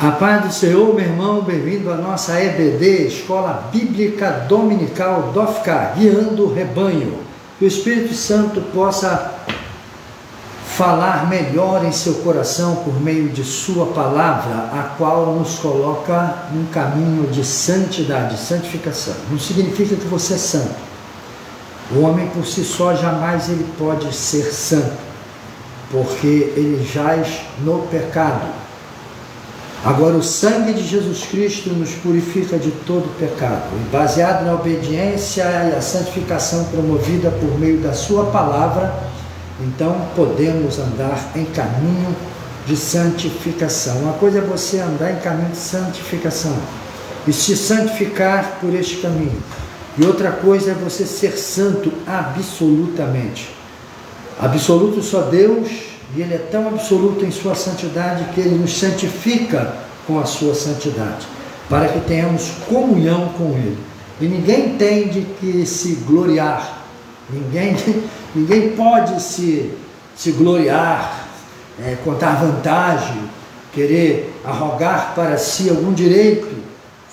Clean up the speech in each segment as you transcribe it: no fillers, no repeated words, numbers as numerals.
A paz do Senhor, meu irmão, bem-vindo à nossa EBD, Escola Bíblica Dominical DOFCA, guiando o rebanho. Que o Espírito Santo possa falar melhor em seu coração por meio de sua palavra, a qual nos coloca num caminho de santidade, santificação. Não significa que você é santo. O homem por si só jamais ele pode ser santo, porque ele jaz no pecado. Agora, o sangue de Jesus Cristo nos purifica de todo pecado, e baseado na obediência e a santificação promovida por meio da sua palavra, então podemos andar em caminho de santificação. Uma coisa é você andar em caminho de santificação e se santificar por este caminho, e outra coisa é você ser santo absolutamente. Absoluto só Deus. E Ele é tão absoluto em sua santidade que Ele nos santifica com a sua santidade, para que tenhamos comunhão com Ele. E ninguém tem de que se gloriar, ninguém pode se gloriar, contar vantagem, querer arrogar para si algum direito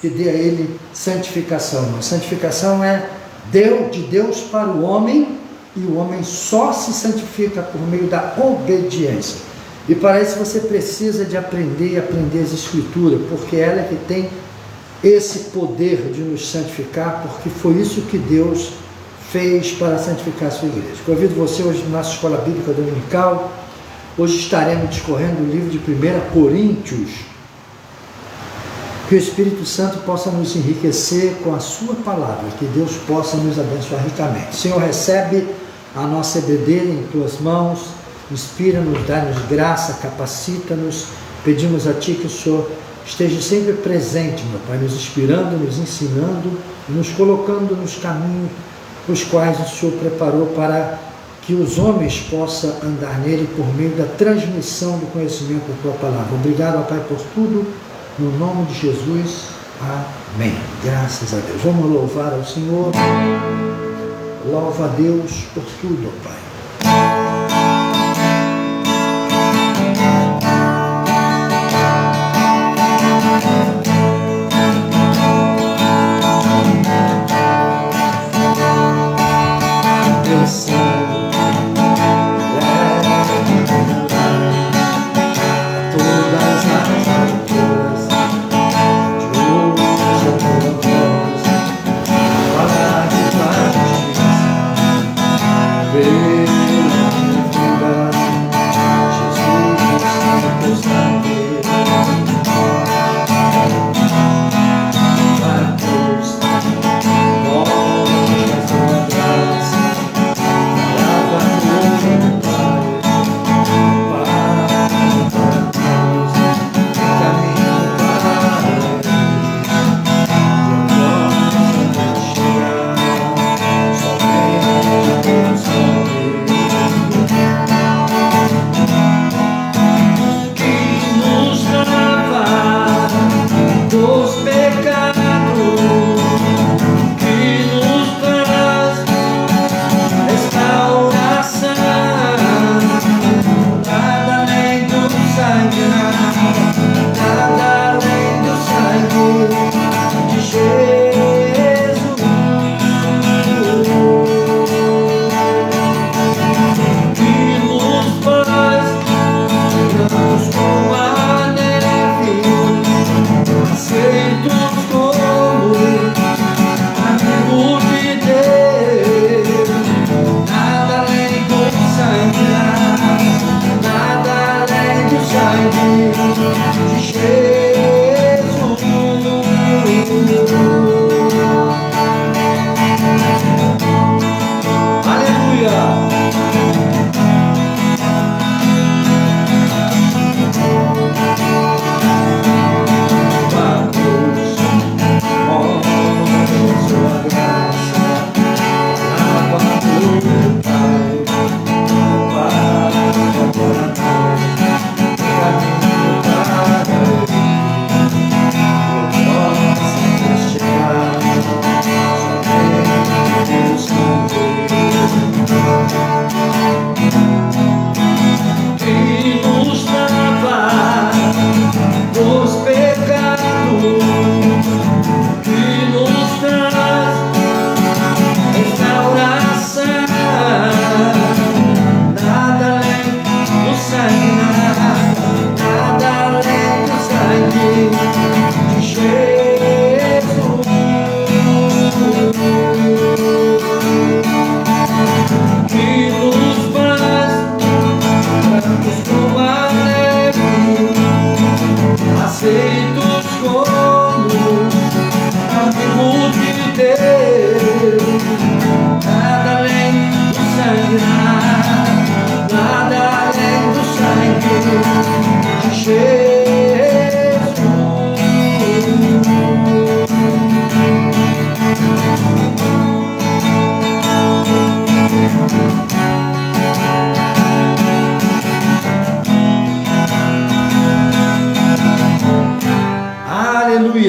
que dê a Ele santificação. A santificação é de Deus para o homem, e o homem só se santifica por meio da obediência. E para isso você precisa de aprender as Escrituras, porque ela é que tem esse poder de nos santificar, porque foi isso que Deus fez para santificar a sua igreja. Convido você hoje na nossa Escola Bíblica Dominical. Hoje estaremos discorrendo o livro de 1 Coríntios. Que o Espírito Santo possa nos enriquecer com a sua palavra, que Deus possa nos abençoar ricamente. Senhor, recebe a nossa EBD em tuas mãos, inspira-nos, dá-nos graça, capacita-nos. Pedimos a Ti que o Senhor esteja sempre presente, meu Pai, nos inspirando, nos ensinando, nos colocando nos caminhos os quais o Senhor preparou para que os homens possam andar nele por meio da transmissão do conhecimento da Tua palavra. Obrigado, ó Pai, por tudo. No nome de Jesus, amém. Graças a Deus. Vamos louvar ao Senhor. Louva a Deus por tudo, ó Pai.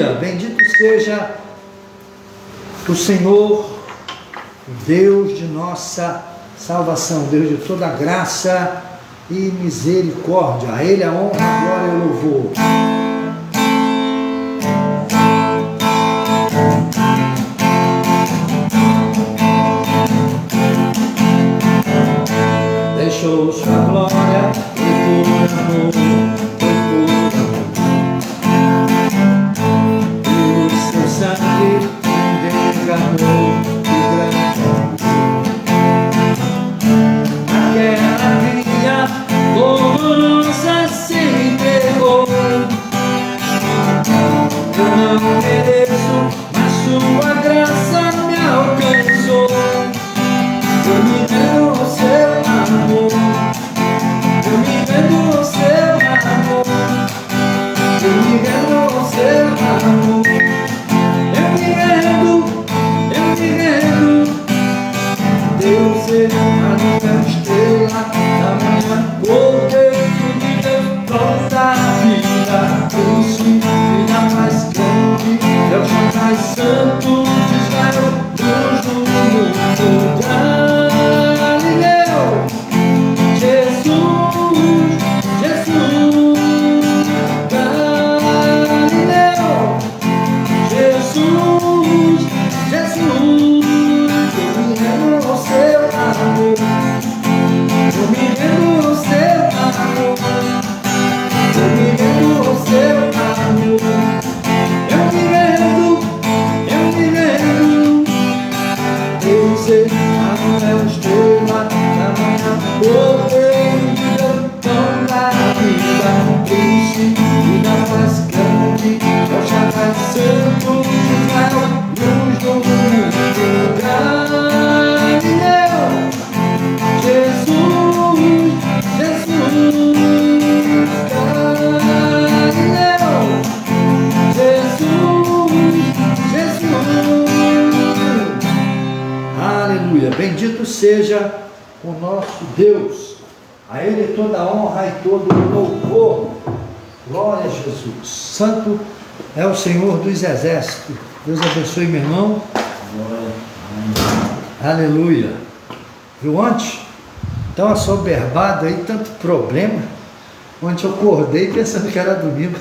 Aleluia! Bendito seja o Senhor, o Deus de nossa salvação, Deus de toda graça e misericórdia. A Ele a honra, a glória e o louvor. Deixou sua glória e por amor, e o seu sangue derramou de grande aquela via dolorosa se entregou. Eu não mereço, mas sua graça me alcançou. Eu me rendo ao seu amor, eu me rendo ao seu amor, eu me rendo ao seu amor, eu me rendo, eu me rendo. Deus é a minha estrela da manhã, cordeiro de Deus, toda a vida, doce, vida mais grande, é o chão mais santo de Israel, Deus do mundo grande. Bendito seja o nosso Deus, a Ele toda a honra e todo o louvor. Glória a Jesus. Santo é o Senhor dos exércitos. Deus abençoe, meu irmão. Aleluia. Viu ontem? Então assoberbado aí, tanto problema. Ontem eu acordei pensando que era domingo.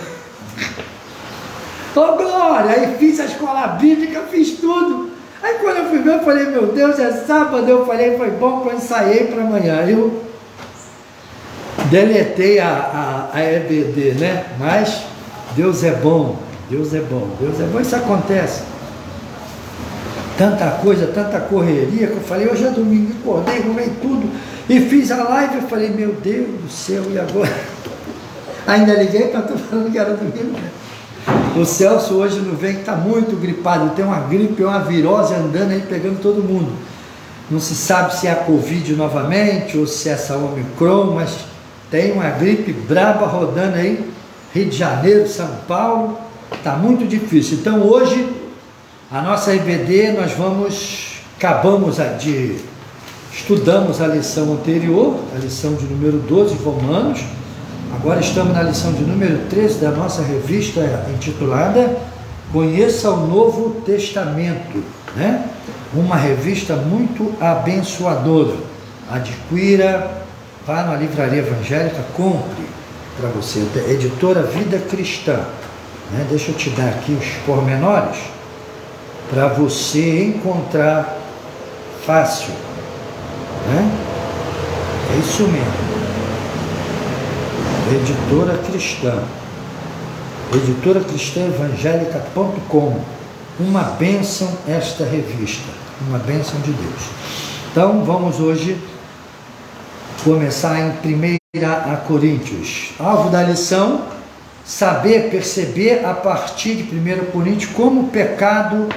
Ô glória! Aí fiz a escola bíblica, fiz tudo. Aí quando eu fui ver, eu falei, meu Deus, é sábado. Eu falei, foi bom que eu ensaiei para amanhã. Eu deletei a EBD, né? Mas Deus é bom, Deus é bom, Deus é bom. Isso acontece. Tanta coisa, tanta correria, que eu falei, hoje é domingo, acordei, arrumei tudo. E fiz a live, eu falei, meu Deus do céu, e agora? Ainda liguei para tu falando que era domingo, né? O Celso hoje não vem, que está muito gripado, tem uma gripe, uma virose andando aí, pegando todo mundo. Não se sabe se é a Covid novamente, ou se é essa Omicron, mas tem uma gripe braba rodando aí, Rio de Janeiro, São Paulo, está muito difícil. Então hoje, a nossa EBD, nós estudamos a lição anterior, a lição de número 12, Romanos. Agora estamos na lição de número 13 da nossa revista intitulada Conheça o Novo Testamento, né? Uma revista muito abençoadora. Adquira, vá na livraria evangélica, compre para você, editora Vida Cristã, né? Deixa eu te dar aqui os pormenores para você encontrar fácil, né? É isso mesmo. Editora Cristã, editora cristã evangélica.com. Uma bênção esta revista, uma bênção de Deus. Então vamos hoje começar em 1 Coríntios. Alvo da lição: saber, perceber a partir de 1 Coríntios como o pecado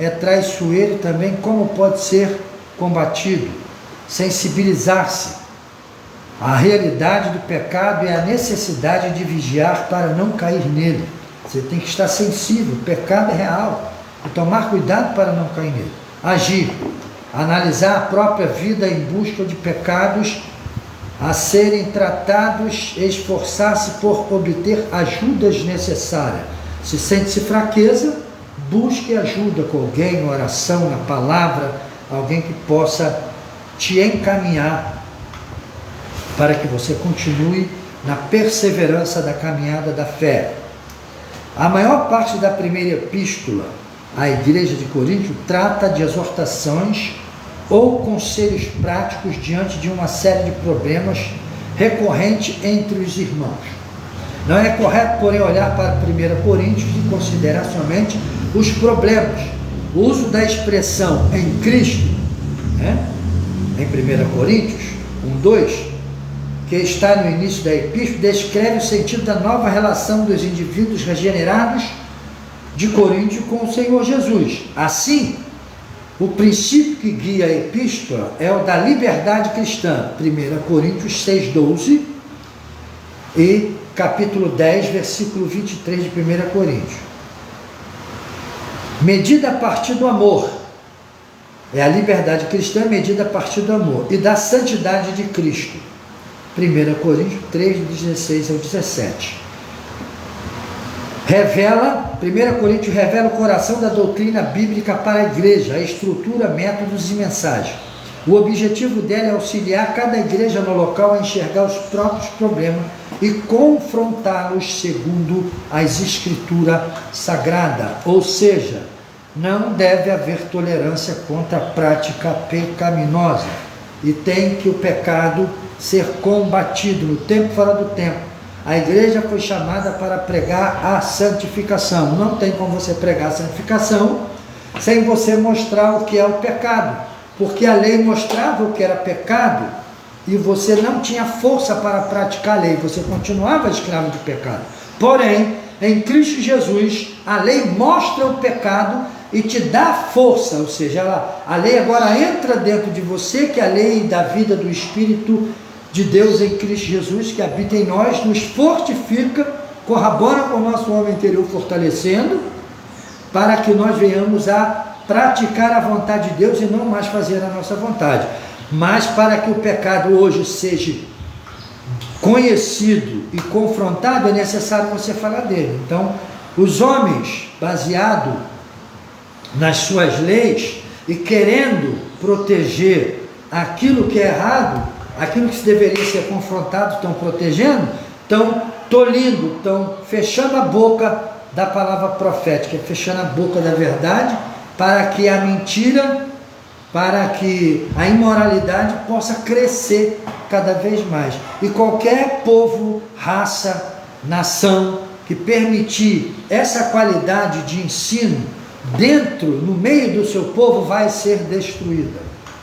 é traiçoeiro e também como pode ser combatido. Sensibilizar-se a realidade do pecado é a necessidade de vigiar para não cair nele. Você tem que estar sensível, o pecado é real, e tomar cuidado para não cair nele. Agir, analisar a própria vida em busca de pecados a serem tratados, esforçar-se por obter ajudas necessárias. Se sente-se fraqueza, busque ajuda com alguém, oração, na palavra, alguém que possa te encaminhar para que você continue na perseverança da caminhada da fé. A maior parte da primeira epístola à igreja de Corinto trata de exortações ou conselhos práticos diante de uma série de problemas recorrentes entre os irmãos. Não é correto, porém, olhar para 1 Coríntios e considerar somente os problemas. O uso da expressão em Cristo, em 1 Coríntios 1:2, que está no início da epístola, descreve o sentido da nova relação dos indivíduos regenerados de Corinto com o Senhor Jesus. Assim, o princípio que guia a epístola é o da liberdade cristã, 1 Coríntios 6:12 e capítulo 10, versículo 23 de 1 Coríntios. Medida a partir do amor, é a liberdade cristã medida a partir do amor e da santidade de Cristo, 1 Coríntios 3, 16 ao 17. 1 Coríntios revela o coração da doutrina bíblica para a igreja, a estrutura, métodos e mensagem. O objetivo dela é auxiliar cada igreja no local a enxergar os próprios problemas e confrontá-los segundo as escrituras sagradas. Ou seja, não deve haver tolerância contra a prática pecaminosa e tem que o pecado ser combatido no tempo e fora do tempo. A igreja foi chamada para pregar a santificação. Não tem como você pregar a santificação sem você mostrar o que é o pecado, porque a lei mostrava o que era pecado e você não tinha força para praticar a lei, você continuava escravo de pecado. Porém, em Cristo Jesus, a lei mostra o pecado e te dá força, ou seja, a lei agora entra dentro de você, que é a lei da vida do Espírito de Deus em Cristo Jesus, que habita em nós, nos fortifica, corrobora com o nosso homem interior, fortalecendo, para que nós venhamos a praticar a vontade de Deus e não mais fazer a nossa vontade. Mas para que o pecado hoje seja conhecido e confrontado, é necessário você falar dele. Então, os homens, baseado nas suas leis e querendo proteger aquilo que é errado, aquilo que deveria ser confrontado, estão protegendo, estão tolindo, estão fechando a boca da palavra profética, fechando a boca da verdade, para que a mentira, para que a imoralidade possa crescer cada vez mais. E qualquer povo, raça, nação que permitir essa qualidade de ensino dentro, no meio do seu povo, vai ser destruída,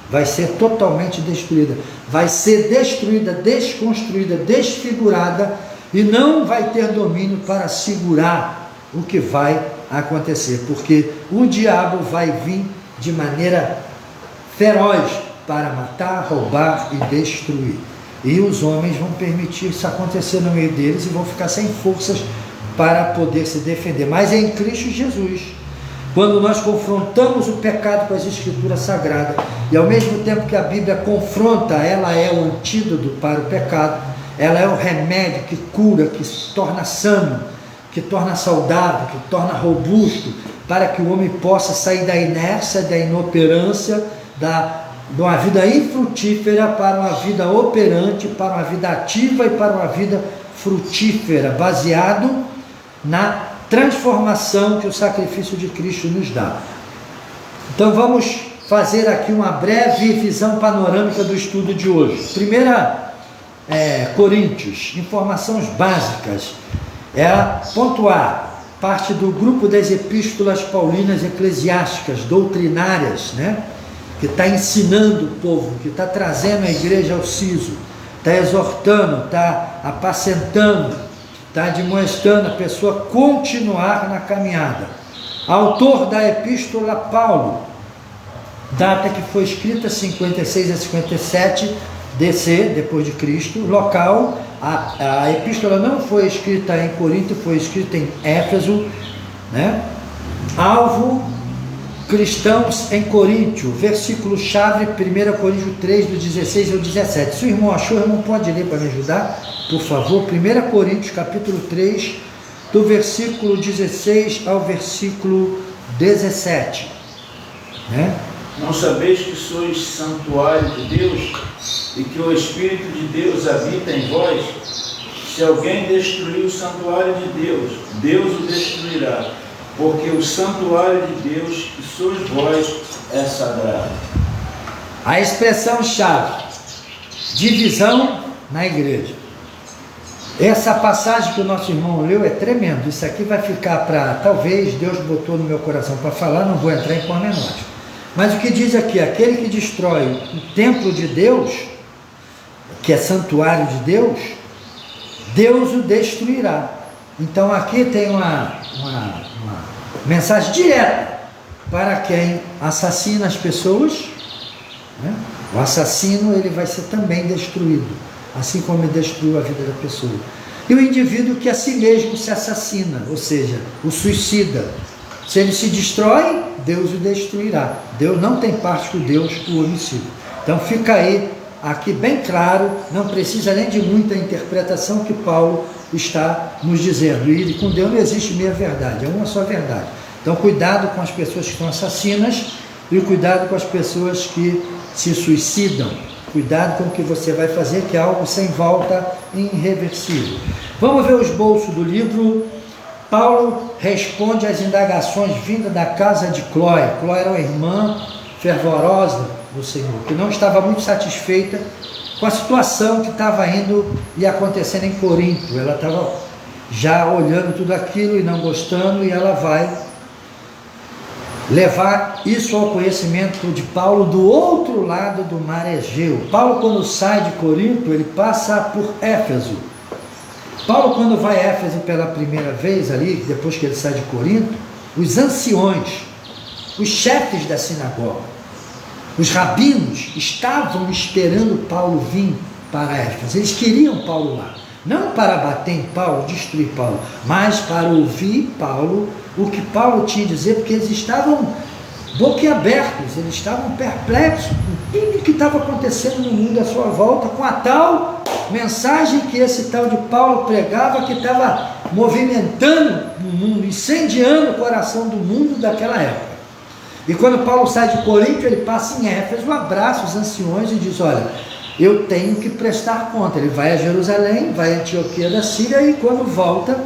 vai ser totalmente destruída, vai ser destruída, desconstruída, desfigurada, e não vai ter domínio para segurar o que vai acontecer, porque o diabo vai vir de maneira feroz para matar, roubar e destruir, e os homens vão permitir isso acontecer no meio deles e vão ficar sem forças para poder se defender. Mas é em Cristo Jesus, quando nós confrontamos o pecado com as escrituras sagradas, e ao mesmo tempo que a Bíblia confronta, ela é o antídoto para o pecado, ela é o remédio que cura, que torna sano, que torna saudável, que torna robusto, para que o homem possa sair da inércia, da inoperância, de uma vida infrutífera para uma vida operante, para uma vida ativa e para uma vida frutífera, baseado na transformação que o sacrifício de Cristo nos dá. Então vamos fazer aqui uma breve visão panorâmica do estudo de hoje. 1 Coríntios, informações básicas. Ponto A, parte do grupo das epístolas paulinas eclesiásticas, doutrinárias, que está ensinando o povo, que está trazendo a igreja ao siso, está exortando, está apacentando, está admoestando a pessoa a continuar na caminhada. Autor da epístola Paulo, data que foi escrita 56 a 57 DC, depois de Cristo. Local, a epístola não foi escrita em Corinto, foi escrita em Éfeso, Alvo, cristãos em Coríntio. Versículo-chave, 1 Coríntios 3, do 16 ao 17. Se o irmão achou, o irmão pode ler para me ajudar, por favor. 1 Coríntios, capítulo 3, do versículo 16 ao versículo 17. Né? Não sabeis que sois santuário de Deus e que o Espírito de Deus habita em vós? Se alguém destruir o santuário de Deus, Deus o destruirá, porque o santuário de Deus, que sois vós, é sagrado. A expressão-chave, divisão na igreja. Essa passagem que o nosso irmão leu é tremendo. Isso aqui vai ficar para, talvez Deus botou no meu coração para falar, não vou entrar em pormenores. Mas o que diz aqui, aquele que destrói o templo de Deus, que é santuário de Deus, Deus o destruirá. Então aqui tem uma mensagem direta para quem assassina as pessoas, né? O assassino, ele vai ser também destruído, assim como ele destruiu a vida da pessoa. E o indivíduo que a si mesmo se assassina, ou seja, o suicida, se ele se destrói, Deus o destruirá. Deus não tem parte com Deus, o homicídio. Então fica aí, aqui bem claro, não precisa nem de muita interpretação que Paulo está nos dizendo. E com Deus não existe meia verdade, é uma só verdade. Então cuidado com as pessoas que são assassinas e cuidado com as pessoas que se suicidam. Cuidado com o que você vai fazer, que é algo sem volta, irreversível. Vamos ver o esboço do livro. Paulo responde às indagações vindas da casa de Clóia. Clóia era uma irmã fervorosa do Senhor, que não estava muito satisfeita com a situação que estava indo e acontecendo em Corinto. Ela estava já olhando tudo aquilo e não gostando, e ela vai levar isso ao conhecimento de Paulo do outro lado do mar Egeu. Paulo, quando sai de Corinto, ele passa por Éfeso. Paulo, quando vai a Éfeso pela primeira vez ali, depois que ele sai de Corinto, os anciões, os chefes da sinagoga, os rabinos estavam esperando Paulo vir para Éfeso. Eles queriam Paulo lá, não para bater em Paulo, destruir Paulo, mas para ouvir Paulo, o que Paulo tinha a dizer, porque eles estavam boquiabertos, eles estavam perplexos com tudo que estava acontecendo no mundo à sua volta, com a tal mensagem que esse tal de Paulo pregava, que estava movimentando o mundo, incendiando o coração do mundo daquela época. E quando Paulo sai de Corinto, ele passa em Éfeso, abraça os anciões e diz: olha, eu tenho que prestar conta. Ele vai a Jerusalém, vai a Antioquia da Síria, e quando volta,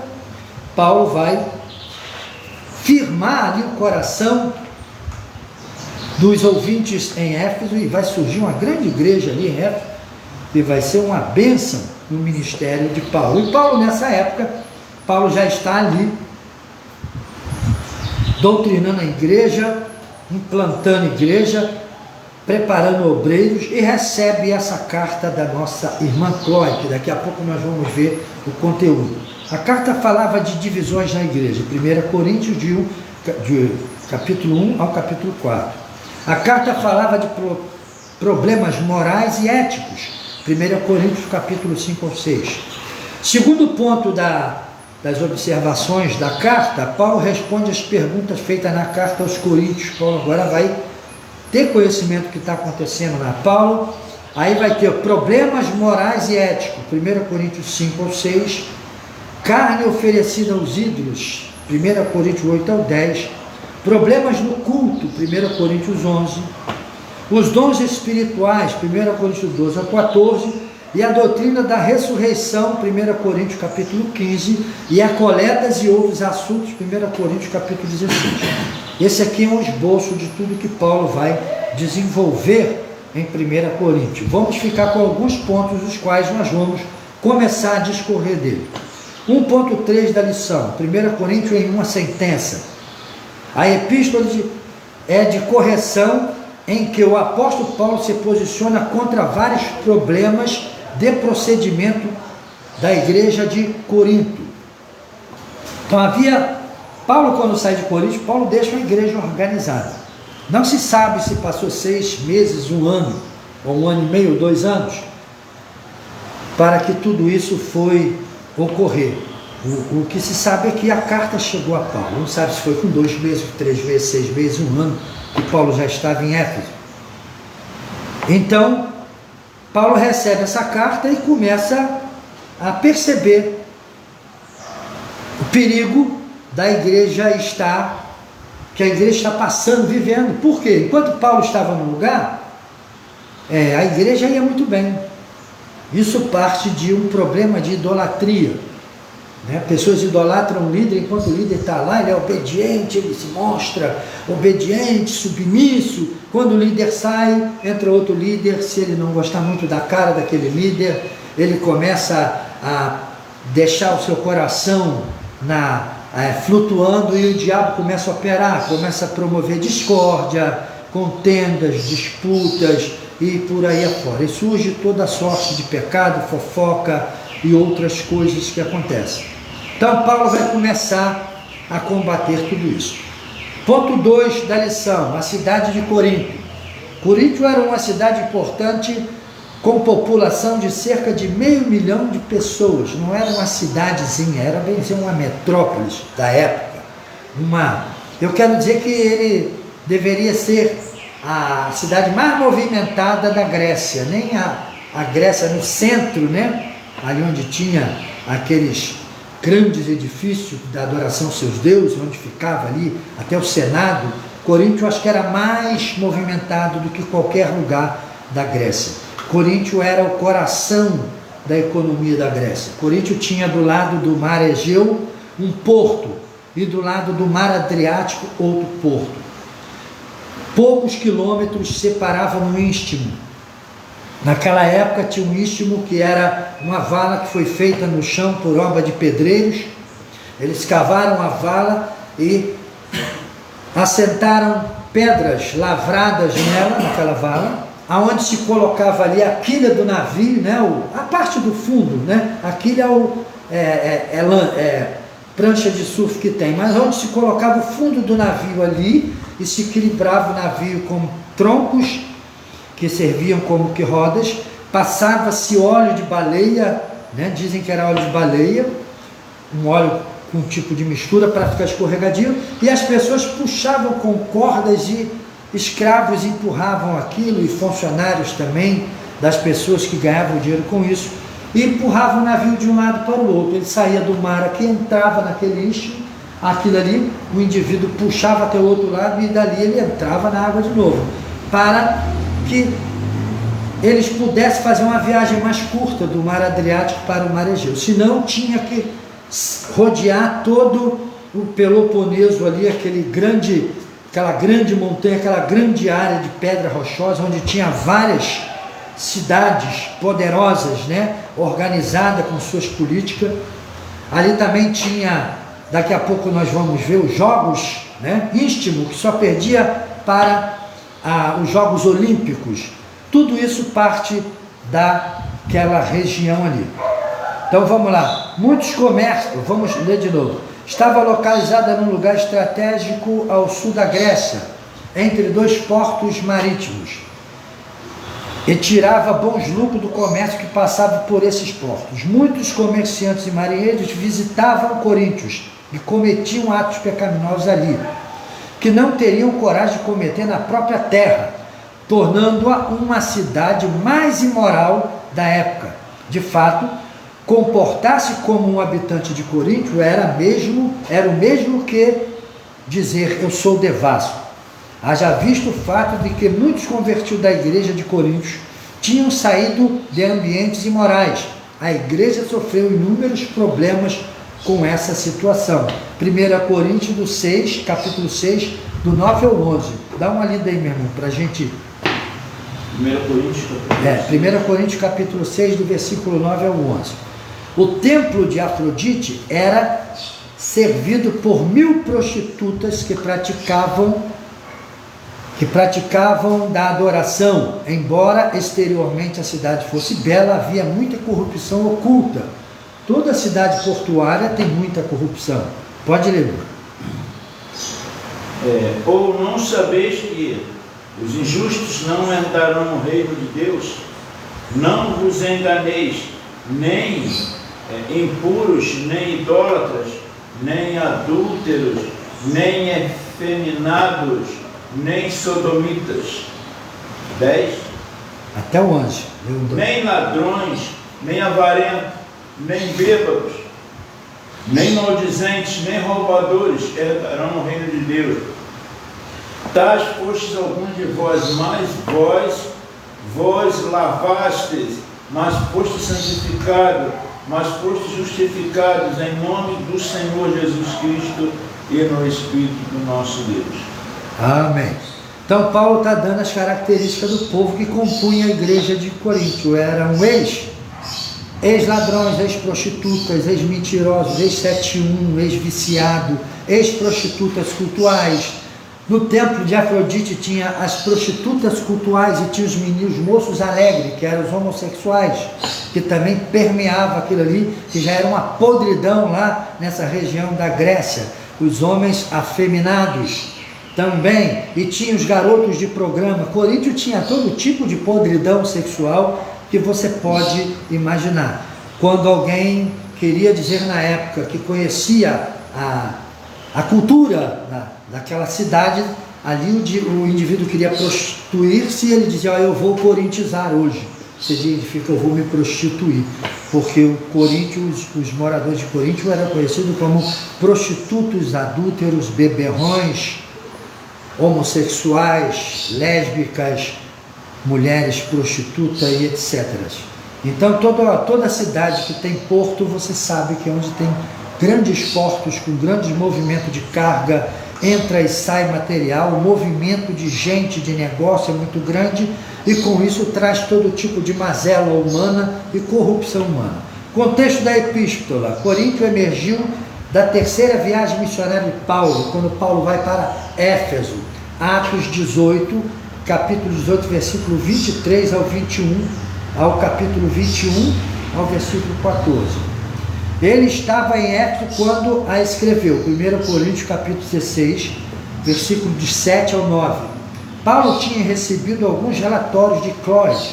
Paulo vai firmar ali o coração dos ouvintes em Éfeso, e vai surgir uma grande igreja ali em Éfeso, e vai ser uma bênção no ministério de Paulo. E Paulo, nessa época, Paulo já está ali doutrinando a igreja, implantando a igreja, preparando obreiros, e recebe essa carta da nossa irmã Clóia, que daqui a pouco nós vamos ver o conteúdo. A carta falava de divisões na igreja, 1 Coríntios de capítulo 1 ao capítulo 4. A carta falava de problemas morais e éticos, 1 Coríntios capítulo 5 ao 6. Segundo ponto das observações da carta, Paulo responde às perguntas feitas na carta aos Coríntios. Paulo agora vai ter conhecimento do que está acontecendo na Paulo, aí vai ter problemas morais e éticos, 1 Coríntios 5 ao 6, carne oferecida aos ídolos, 1 Coríntios 8 ao 10, problemas no culto, 1 Coríntios 11, os dons espirituais, 1 Coríntios 12 a 14, e a doutrina da ressurreição, 1 Coríntios capítulo 15, e a coletas e outros assuntos, 1 Coríntios capítulo 16. Esse aqui é um esboço de tudo que Paulo vai desenvolver em 1 Coríntios. Vamos ficar com alguns pontos dos quais nós vamos começar a discorrer dele. 1.3 da lição, 1 Coríntios em uma sentença. A epístola é de correção, em que o apóstolo Paulo se posiciona contra vários problemas de procedimento da igreja de Corinto. Então Paulo, quando sai de Corinto, Paulo deixa uma igreja organizada. Não se sabe se passou 6 meses, 1 ano, ou 1 ano e meio, 2 anos, para que tudo isso foi ocorrer. O que se sabe é que a carta chegou a Paulo. Não sabe se foi com 2 meses, 3 meses, 6 meses, 1 ano, que Paulo já estava em Éfeso. Então, Paulo recebe essa carta e começa a perceber o perigo da igreja estar, que a igreja está passando, vivendo. Por quê? Enquanto Paulo estava no lugar, a igreja ia muito bem. Isso parte de um problema de idolatria, né? Pessoas idolatram o líder, enquanto o líder está lá, ele é obediente, ele se mostra obediente, submisso. Quando o líder sai, entra outro líder. Se ele não gostar muito da cara daquele líder, ele começa a deixar o seu coração flutuando, e o diabo começa a operar, começa a promover discórdia, contendas, disputas e por aí afora. E surge toda sorte de pecado, fofoca e outras coisas que acontecem. Então Paulo vai começar a combater tudo isso. Ponto 2 da lição: a cidade de Corinto. Corinto era uma cidade importante, com população de cerca de 500 mil de pessoas. Não era uma cidadezinha, era bem dizer uma metrópole da época. Eu quero dizer que ele deveria ser a cidade mais movimentada da Grécia. Nem a Grécia no centro, né? Ali onde tinha aqueles grandes edifícios da adoração aos seus deuses, onde ficava ali até o Senado. Coríntio, acho que era mais movimentado do que qualquer lugar da Grécia. Coríntio era o coração da economia da Grécia. Coríntio tinha do lado do mar Egeu um porto, e do lado do mar Adriático outro porto. Poucos quilômetros separavam um istmo. Naquela época tinha um istmo que era uma vala que foi feita no chão por obra de pedreiros. Eles cavaram a vala e assentaram pedras lavradas nela, naquela vala, aonde se colocava ali a quilha do navio, né? A parte do fundo, né? A quilha é prancha de surf que tem, mas onde se colocava o fundo do navio ali, e se equilibrava o navio com troncos que serviam como que rodas. Passava-se óleo de baleia, né? Dizem que era óleo de baleia, um óleo com um tipo de mistura para ficar escorregadio, e as pessoas puxavam com cordas, e escravos empurravam aquilo, e funcionários também das pessoas que ganhavam dinheiro com isso, e empurravam o navio de um lado para o outro. Ele saía do mar aqui, entrava naquele istmo, aquilo ali, o indivíduo puxava até o outro lado, e dali ele entrava na água de novo, para que eles pudessem fazer uma viagem mais curta do mar Adriático para o mar Egeu. Senão tinha que rodear todo o Peloponeso ali, aquela grande montanha, aquela grande área de pedra rochosa, onde tinha várias cidades poderosas, né, organizadas com suas políticas. Ali também tinha, daqui a pouco nós vamos ver os jogos, né, Istmo, que só perdia para os Jogos Olímpicos. Tudo isso parte daquela região ali. Então vamos lá. Muitos comércios, vamos ler de novo. Estava localizada num lugar estratégico ao sul da Grécia, entre dois portos marítimos, e tirava bons lucros do comércio que passava por esses portos. Muitos comerciantes e marinheiros visitavam Coríntios e cometiam atos pecaminosos ali, que não teriam coragem de cometer na própria terra, tornando-a uma cidade mais imoral da época. De fato, comportar-se como um habitante de Corinto era o mesmo que dizer eu sou devasso. Haja visto o fato de que muitos convertidos da igreja de Corinto tinham saído de ambientes imorais. A igreja sofreu inúmeros problemas com essa situação. 1 Coríntios 6, capítulo 6, do 9 ao 11. Dá uma lida aí, meu irmão, para a gente... 1 Coríntios capítulo 6, do versículo 9 ao 11. O templo de Afrodite era servido por 1000 prostitutas que praticavam da adoração. Embora exteriormente a cidade fosse bela, havia muita corrupção oculta. Toda cidade portuária tem muita corrupção. Pode ler. Ou não sabeis que os injustos não entrarão no reino de Deus? Não vos enganeis, nem impuros, nem idólatras, nem adúlteros, nem efeminados, nem sodomitas. 10. Até o 11. Nem ladrões, nem avarentos, nem bêbados, nem maldizentes, nem roubadores herdarão o reino de Deus. Tais fostes alguns de vós, mas vós lavastes, mas fostes santificados, mas fostes justificados em nome do Senhor Jesus Cristo e no Espírito do nosso Deus. Amém. Então Paulo está dando as características do povo que compunha a igreja de Corinto. Eram ex-ladrões, ex-prostitutas, ex-mentirosos, ex-71, ex-viciado, ex-prostitutas cultuais. No templo de Afrodite tinha as prostitutas cultuais e tinha os meninos moços alegres, que eram os homossexuais, que também permeava aquilo ali, que já era uma podridão lá nessa região da Grécia. Os homens afeminados também, e tinha os garotos de programa. Coríntio tinha todo tipo de podridão sexual que você pode imaginar. Quando alguém queria dizer na época que conhecia a cultura daquela cidade, ali o indivíduo queria prostituir-se e ele dizia: eu vou corintizar hoje. Significa eu vou me prostituir, porque o Coríntio, os moradores de Coríntio eram conhecidos como prostitutos, adúlteros, beberrões, homossexuais, lésbicas, mulheres prostitutas e etc. Então toda cidade que tem porto, você sabe que é onde tem grandes portos com grandes movimentos de carga, entra e sai material, o movimento de gente, de negócio é muito grande, e com isso traz todo tipo de mazela humana e corrupção humana. Contexto da epístola: Coríntio emergiu da terceira viagem missionária de Paulo, quando Paulo vai para Éfeso. Atos 18, capítulo 18, versículo 23 ao 21, ao capítulo 21, ao versículo 14. Ele estava em Éfeso quando a escreveu. 1 Coríntios capítulo 16, versículo de 7 ao 9. Paulo tinha recebido alguns relatórios de Cloide.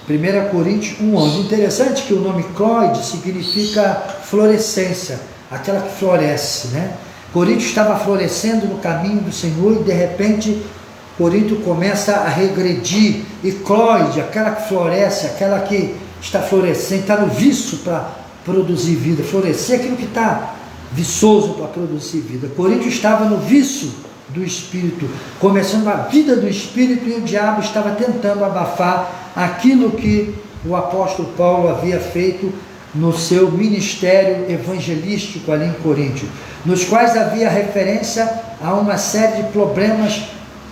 1 Coríntios 1:11. Interessante que o nome Cloide significa florescência, aquela que floresce, né? Coríntio estava florescendo no caminho do Senhor e de repente Coríntio começa a regredir. E Cloide, aquela que floresce, aquela que está florescendo, está no viço para produzir vida. Florescer é aquilo que está viçoso para produzir vida. Coríntio estava no vício do Espírito, começando a vida do Espírito, e o diabo estava tentando abafar aquilo que o apóstolo Paulo havia feito no seu ministério evangelístico ali em Coríntio, nos quais havia referência a uma série de problemas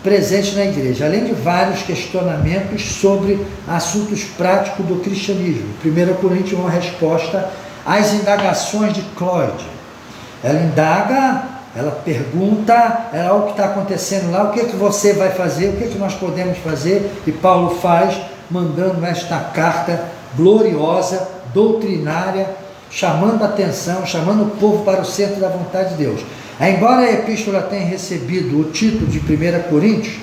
presentes na igreja, além de vários questionamentos sobre assuntos práticos do cristianismo. 1 Coríntios é uma resposta às indagações de Cloide. Ela indaga, ela pergunta, o que está acontecendo lá, o que você vai fazer, o que nós podemos fazer, e Paulo faz, mandando esta carta gloriosa, doutrinária, chamando a atenção, chamando o povo para o centro da vontade de Deus. Embora a epístola tenha recebido o título de 1 Coríntios,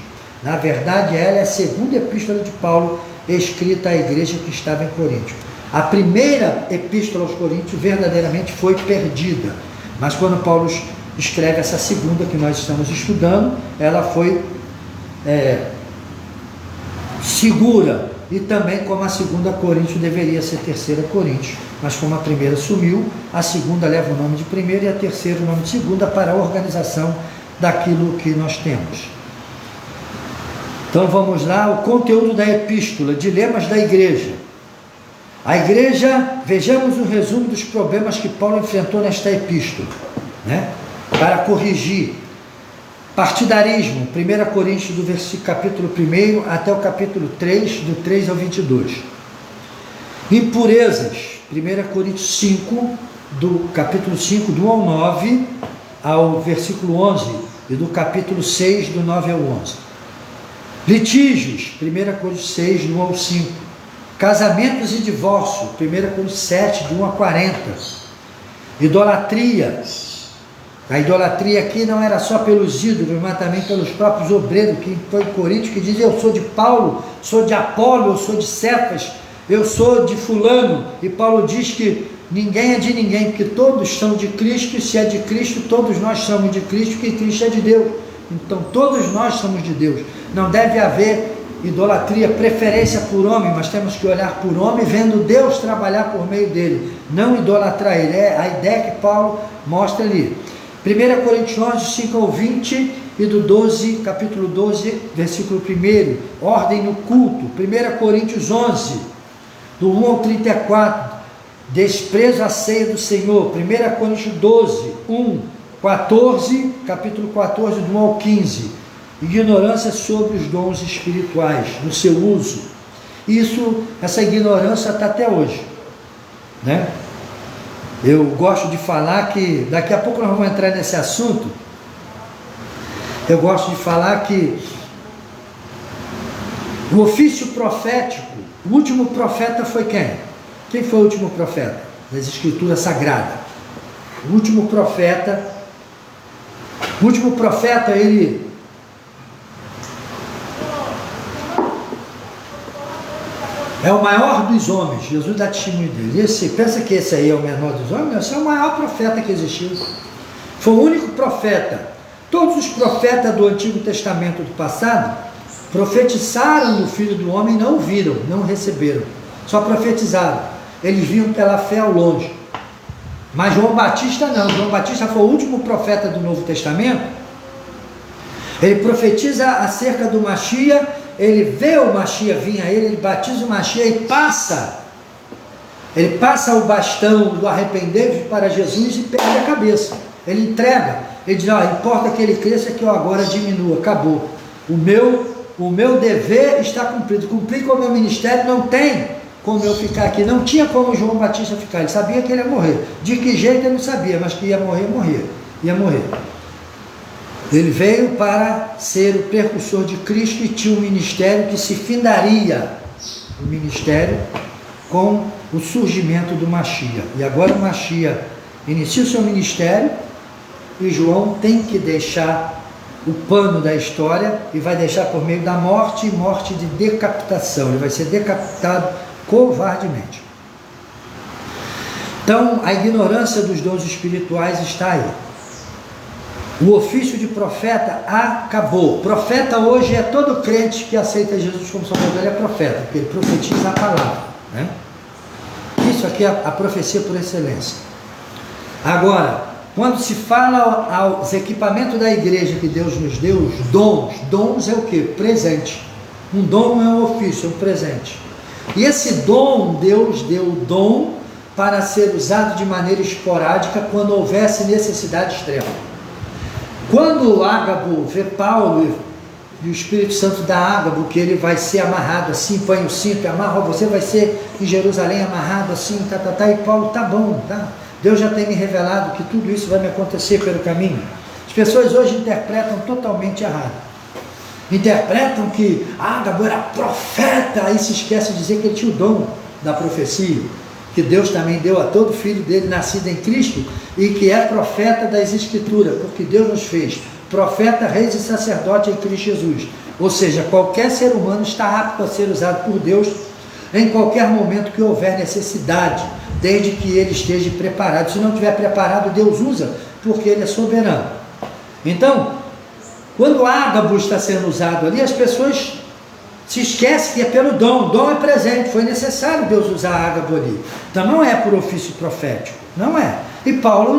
na verdade ela é a segunda epístola de Paulo escrita à igreja que estava em Coríntio. A primeira epístola aos Coríntios verdadeiramente foi perdida, mas quando Paulo escreve essa segunda que nós estamos estudando, ela foi segura, e também como a segunda Coríntios deveria ser terceira Coríntios, mas como a primeira sumiu, a segunda leva o nome de primeira e a terceira o nome de segunda, para a organização daquilo que nós temos. Então vamos lá, o conteúdo da epístola: dilemas da igreja. A igreja, vejamos o resumo dos problemas que Paulo enfrentou nesta epístola, né? Para corrigir: partidarismo, 1 Coríntios do capítulo 1 até o capítulo 3, do 3 ao 22. Impurezas, 1 Coríntios 5, do capítulo 5, do 1 ao 9, ao versículo 11, e do capítulo 6, do 9 ao 11. Litígios, 1 Coríntios 6, do 1 ao 5. Casamentos e divórcio, 1 Coríntios 7, do 1 a 40. Idolatria. A idolatria aqui não era só pelos ídolos, mas também pelos próprios obreiros que foi em Coríntio, que dizem: eu sou de Paulo, sou de Apolo, eu sou de Cefas, eu sou de fulano. E Paulo diz que ninguém é de ninguém, porque todos são de Cristo, e se é de Cristo, todos nós somos de Cristo, porque Cristo é de Deus. Então todos nós somos de Deus. Não deve haver idolatria, preferência por homem, mas temos que olhar por homem, vendo Deus trabalhar por meio dele, não idolatrar ele. É a ideia que Paulo mostra ali. 1 Coríntios 11, 5 ao 20 e do 12, capítulo 12, versículo 1, ordem no culto. 1 Coríntios 11, do 1 ao 34, desprezo à ceia do Senhor. 1 Coríntios 12, 1, 14, capítulo 14, do 1 ao 15, ignorância sobre os dons espirituais, no seu uso. Essa ignorância está até hoje, né? Eu gosto de falar que, daqui a pouco nós vamos entrar nesse assunto, eu gosto de falar que o ofício profético, o último profeta foi quem? Quem foi o último profeta das Escrituras Sagradas? O último profeta, ele é o maior dos homens. Jesus dá testemunho dele. Pensa que esse aí é o menor dos homens? Esse é o maior profeta que existiu. Foi o único profeta. Todos os profetas do Antigo Testamento do passado profetizaram do Filho do Homem, não viram, não receberam, só profetizaram. Eles viam pela fé ao longe. Mas João Batista não. João Batista foi o último profeta do Novo Testamento. Ele profetiza acerca do Mashiach. Ele vê o Mashiach vir a ele, ele batiza o Mashiach e ele passa o bastão do arrepender para Jesus e perde a cabeça. Ele entrega, ele diz, importa que ele cresça, que eu agora diminua, acabou. O meu dever está cumprido, cumpri com o meu ministério, não tem como eu ficar aqui. Não tinha como João Batista ficar, ele sabia que ele ia morrer. De que jeito ele não sabia, mas que ia morrer. Ele veio para ser o precursor de Cristo e tinha um ministério que se findaria, o ministério, com o surgimento do Mashiach. E agora o Mashiach inicia o seu ministério e João tem que deixar o pano da história e vai deixar por meio da morte de decapitação. Ele vai ser decapitado covardemente. Então, a ignorância dos dons espirituais está aí. O ofício de profeta acabou. Profeta hoje é todo crente que aceita Jesus como Salvador, ele é profeta, porque ele profetiza a palavra, né? Isso aqui é a profecia por excelência. Agora, quando se fala aos equipamentos da igreja que Deus nos deu, os dons é o que? Presente. Um dom não é um ofício, é um presente. E esse dom, Deus deu o dom para ser usado de maneira esporádica quando houvesse necessidade extrema. Quando Ágabo vê Paulo e o Espírito Santo dá Ágabo, que ele vai ser amarrado assim, põe o cinto e amarra, você vai ser em Jerusalém amarrado assim, e Paulo, tá bom, tá? Deus já tem me revelado que tudo isso vai me acontecer pelo caminho. As pessoas hoje interpretam totalmente errado. Interpretam que Ágabo era profeta, aí se esquece de dizer que ele tinha o dom da profecia, que Deus também deu a todo filho dele nascido em Cristo e que é profeta das Escrituras, porque Deus nos fez profeta, reis e sacerdote em Cristo Jesus. Ou seja, qualquer ser humano está apto a ser usado por Deus em qualquer momento que houver necessidade, desde que ele esteja preparado. Se não estiver preparado, Deus usa, porque ele é soberano. Então, quando Ágabo está sendo usado ali, as pessoas se esquecem que é pelo dom. Dom é presente, foi necessário Deus usar Ágabo ali. Então não é por ofício profético, não é. E Paulo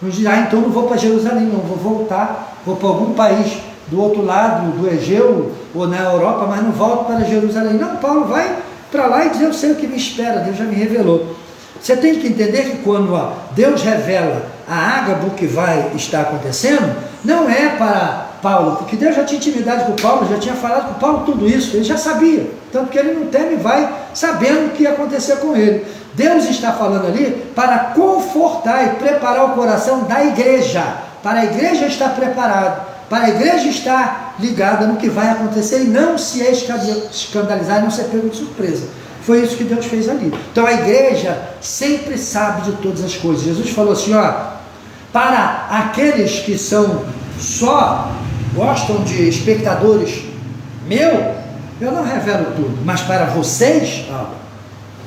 não diz, então não vou para Jerusalém, não, vou voltar, vou para algum país do outro lado do Egeu ou na Europa, mas não volto para Jerusalém. Não, Paulo vai para lá e diz, eu sei o que me espera, Deus já me revelou. Você tem que entender que quando Deus revela a Ágabo que vai estar acontecendo, não é para Paulo, porque Deus já tinha intimidade com Paulo, já tinha falado com Paulo tudo isso, ele já sabia, tanto que ele não teme e vai sabendo o que ia acontecer com ele. Deus está falando ali para confortar e preparar o coração da igreja, para a igreja estar preparada, para a igreja estar ligada no que vai acontecer e não se escandalizar, não ser pego de surpresa. Foi isso que Deus fez ali. Então a igreja sempre sabe de todas as coisas. Jesus falou assim, para aqueles que só gostam de espectadores eu não revelo tudo, mas para vocês,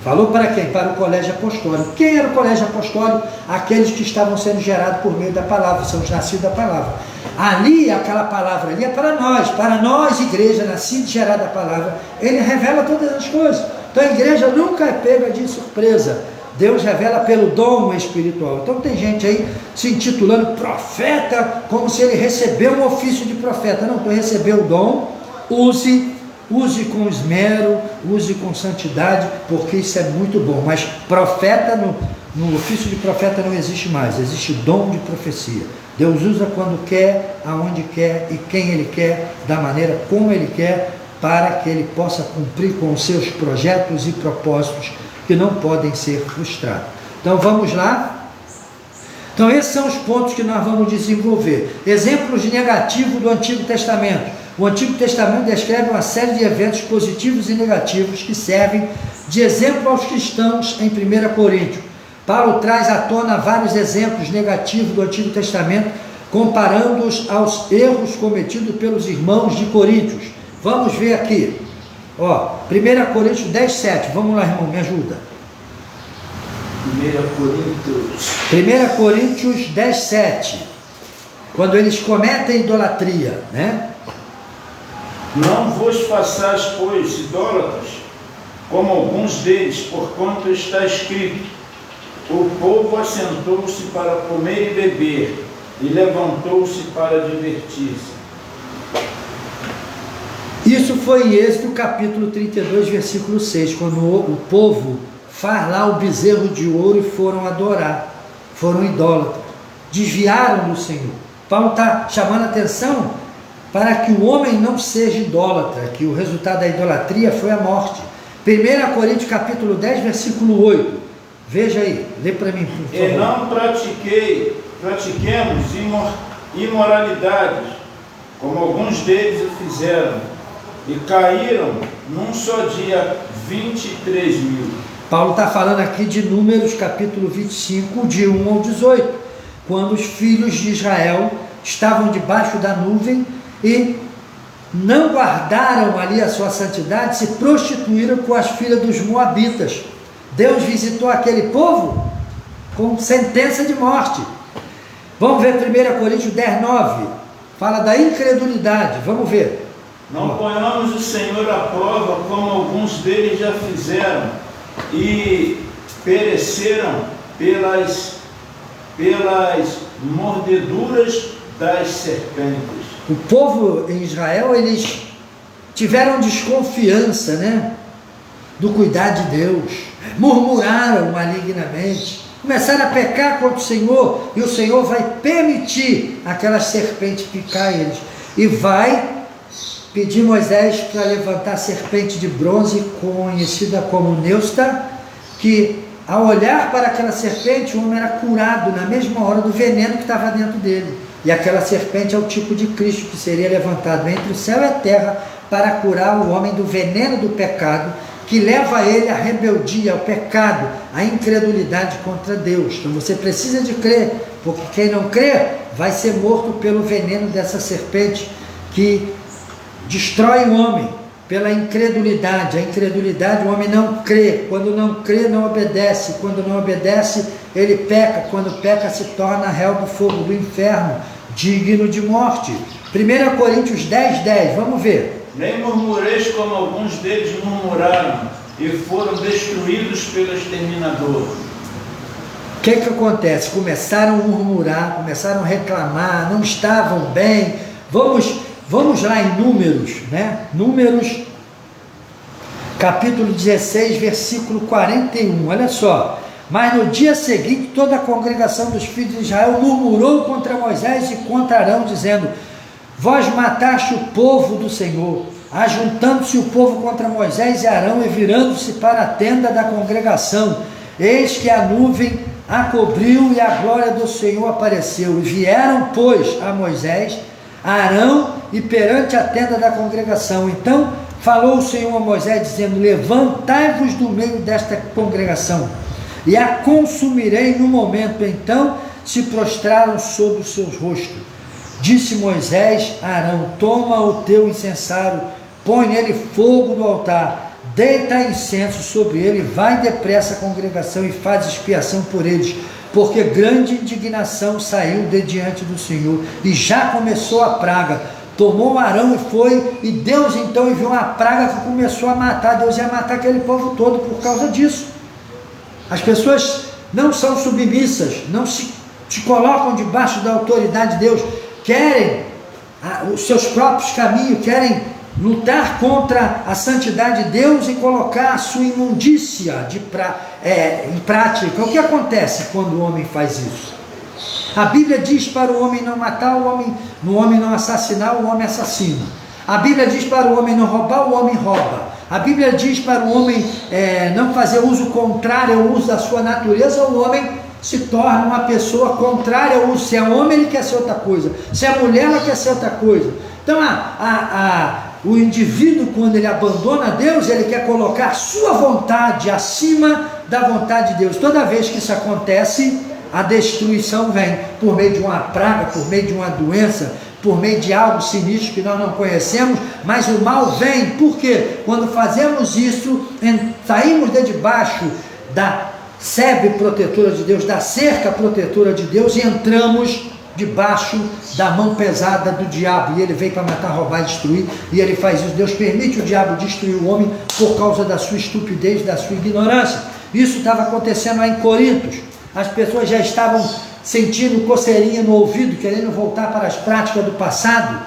falou para quem? Para o colégio apostólico. Quem era o colégio apostólico? Aqueles que estavam sendo gerados por meio da palavra, são os nascidos da palavra. Ali, aquela palavra ali é para nós, igreja, nascida e gerada a palavra, ele revela todas as coisas. Então a igreja nunca é pega de surpresa. Deus revela pelo dom espiritual. Então tem gente aí se intitulando profeta, como se ele recebeu um ofício de profeta. Não, tu recebeu o dom, use com esmero, use com santidade, porque isso é muito bom. Mas profeta, no ofício de profeta não existe mais, existe dom de profecia. Deus usa quando quer, aonde quer e quem ele quer, da maneira como ele quer, para que ele possa cumprir com os seus projetos e propósitos que não podem ser frustrados. Então vamos lá? Então esses são os pontos que nós vamos desenvolver. Exemplos negativos do Antigo Testamento. O Antigo Testamento descreve uma série de eventos positivos e negativos que servem de exemplo aos cristãos em 1 Coríntios. Paulo traz à tona vários exemplos negativos do Antigo Testamento, comparando-os aos erros cometidos pelos irmãos de Coríntios. Vamos ver aqui. 1 Coríntios 10, 7. Vamos lá, irmão, me ajuda. 1 Coríntios 10, 7. Quando eles cometem idolatria, né? Não vos façais, pois, idólatras, como alguns deles, porquanto está escrito: o povo assentou-se para comer e beber, e levantou-se para divertir-se. Isso foi em Êxodo capítulo 32, versículo 6, quando o povo faz lá o bezerro de ouro e foram adorar, foram idólatras, desviaram do Senhor. Paulo está chamando a atenção para que o homem não seja idólatra, que o resultado da idolatria foi a morte. 1 Coríntios capítulo 10, versículo 8, veja aí, lê para mim, por favor. E não pratiquemos imoralidades, como alguns deles o fizeram, e caíram num só dia 23 mil. Paulo está falando aqui de Números capítulo 25, de 1 ao 18, quando os filhos de Israel estavam debaixo da nuvem e não guardaram ali a sua santidade, se prostituíram com as filhas dos moabitas. Deus visitou aquele povo com sentença de morte. Vamos ver 1 Coríntios 10, 9, fala da incredulidade, vamos ver. Não ponhamos o Senhor à prova, como alguns deles já fizeram, e pereceram pelas mordeduras das serpentes. O povo em Israel, eles tiveram desconfiança, né, do cuidado de Deus, murmuraram malignamente, começaram a pecar contra o Senhor, e o Senhor vai permitir aquelas serpentes picar eles, e vai pedir Moisés para levantar a serpente de bronze, conhecida como Neusta, que ao olhar para aquela serpente, o homem era curado na mesma hora do veneno que estava dentro dele. E aquela serpente é o tipo de Cristo que seria levantado entre o céu e a terra para curar o homem do veneno do pecado, que leva ele à rebeldia, ao pecado, à incredulidade contra Deus. Então você precisa de crer, porque quem não crê vai ser morto pelo veneno dessa serpente que destrói o homem pela incredulidade. A incredulidade, o homem não crê. Quando não crê, não obedece. Quando não obedece, ele peca. Quando peca, se torna réu do fogo do inferno, digno de morte. 1 Coríntios 10, 10, vamos ver. Nem murmureis como alguns deles murmuraram e foram destruídos pelo exterminador. O que acontece? Começaram a murmurar, começaram a reclamar, não estavam bem. Vamos lá em Números, né? Números, capítulo 16, versículo 41, olha só. Mas no dia seguinte, toda a congregação dos filhos de Israel murmurou contra Moisés e contra Arão, dizendo: vós mataste o povo do Senhor. Ajuntando-se o povo contra Moisés e Arão e virando-se para a tenda da congregação, eis que a nuvem a cobriu e a glória do Senhor apareceu. E vieram, pois, a Moisés, a Arão e perante a tenda da congregação. Então falou o Senhor a Moisés, dizendo: levantai-vos do meio desta congregação, e a consumirei no momento. Então se prostraram sobre os seus rostos. Disse Moisés a Arão: toma o teu incensário, põe nele fogo do altar, deita incenso sobre ele, vai depressa à congregação e faz expiação por eles, porque grande indignação saiu de diante do Senhor, e já começou a praga. Tomou Arão e foi, e Deus então enviou uma praga que começou a matar. Deus ia matar aquele povo todo por causa disso. As pessoas não são submissas, não se colocam debaixo da autoridade de Deus, querem os seus próprios caminhos, querem lutar contra a santidade de Deus e colocar a sua imundícia em prática. O que acontece quando o homem faz isso? A Bíblia diz para o homem não matar, o homem não assassinar, o homem assassina. A Bíblia diz para o homem não roubar, o homem rouba. A Bíblia diz para o homem não fazer uso contrário ao uso da sua natureza, o homem se torna uma pessoa contrária ao uso. Se é homem, ele quer ser outra coisa. Se é mulher, ela quer ser outra coisa. Então, o indivíduo, quando ele abandona Deus, ele quer colocar sua vontade acima da vontade de Deus. Toda vez que isso acontece, a destruição vem por meio de uma praga, por meio de uma doença, por meio de algo sinistro que nós não conhecemos, mas o mal vem. Por quê? Quando fazemos isso, saímos de debaixo da sebe protetora de Deus, da cerca protetora de Deus, e entramos debaixo da mão pesada do diabo, e ele vem para matar, roubar e destruir, e ele faz isso. Deus permite o diabo destruir o homem por causa da sua estupidez, da sua ignorância. Isso estava acontecendo lá em Corinto. As pessoas já estavam sentindo coceirinha no ouvido, querendo voltar para as práticas do passado.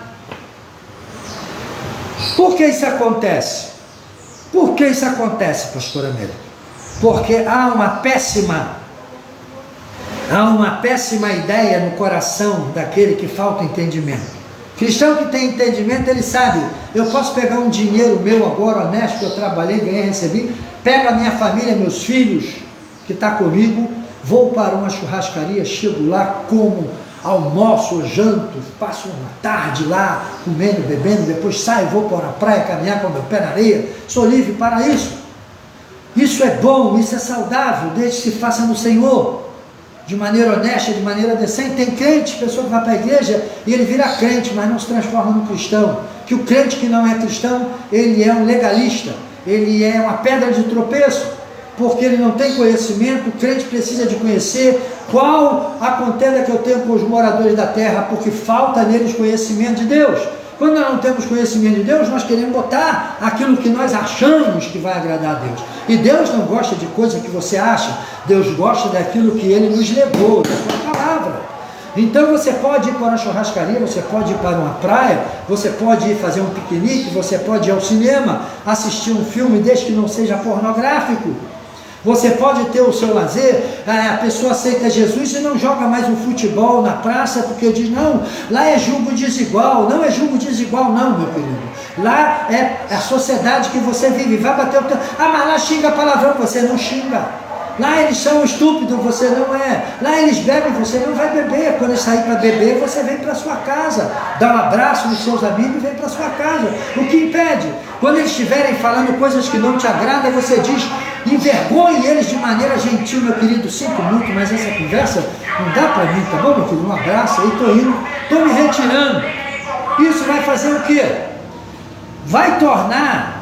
Por que isso acontece? Por que isso acontece, pastor Américo? Porque há uma péssima ideia no coração daquele que falta entendimento. Cristão que tem entendimento, ele sabe, eu posso pegar um dinheiro meu agora, honesto, que eu trabalhei, ganhei, recebi, pego a minha família, meus filhos, que está comigo, vou para uma churrascaria, chego lá, como, almoço, janto, passo uma tarde lá, comendo, bebendo, depois saio, vou para a praia, caminhar com o meu pé na areia, sou livre para isso. Isso é bom, isso é saudável, desde que se faça no Senhor, de maneira honesta, de maneira decente. Tem crente, pessoa que vai para a igreja e ele vira crente, mas não se transforma num cristão. Que o crente que não é cristão, ele é um legalista, ele é uma pedra de tropeço, porque ele não tem conhecimento. O crente precisa de conhecer qual a contenda que eu tenho com os moradores da terra, porque falta neles conhecimento de Deus. Quando nós não temos conhecimento de Deus, nós queremos botar aquilo que nós achamos que vai agradar a Deus. E Deus não gosta de coisa que você acha, Deus gosta daquilo que Ele nos legou, da sua palavra. Então você pode ir para uma churrascaria, você pode ir para uma praia, você pode ir fazer um piquenique, você pode ir ao cinema, assistir um filme, desde que não seja pornográfico. Você pode ter o seu lazer. A pessoa aceita Jesus e não joga mais um futebol na praça, porque diz, não, lá é julgo desigual. Não é julgo desigual não, meu querido. Lá é a sociedade que você vive. Vai bater o teu... mas lá xinga palavrão, você não xinga. Lá eles são estúpidos, você não é. Lá eles bebem, você não vai beber. Quando eles saírem para beber, você vem para sua casa, dá um abraço nos seus amigos e vem para sua casa. O que impede? Quando eles estiverem falando coisas que não te agradam, você diz, envergonhe eles de maneira gentil, meu querido. Sinto muito, mas essa conversa não dá para mim, tá bom, meu querido? Um abraço, aí estou indo, estou me retirando. Isso vai fazer o quê? Vai tornar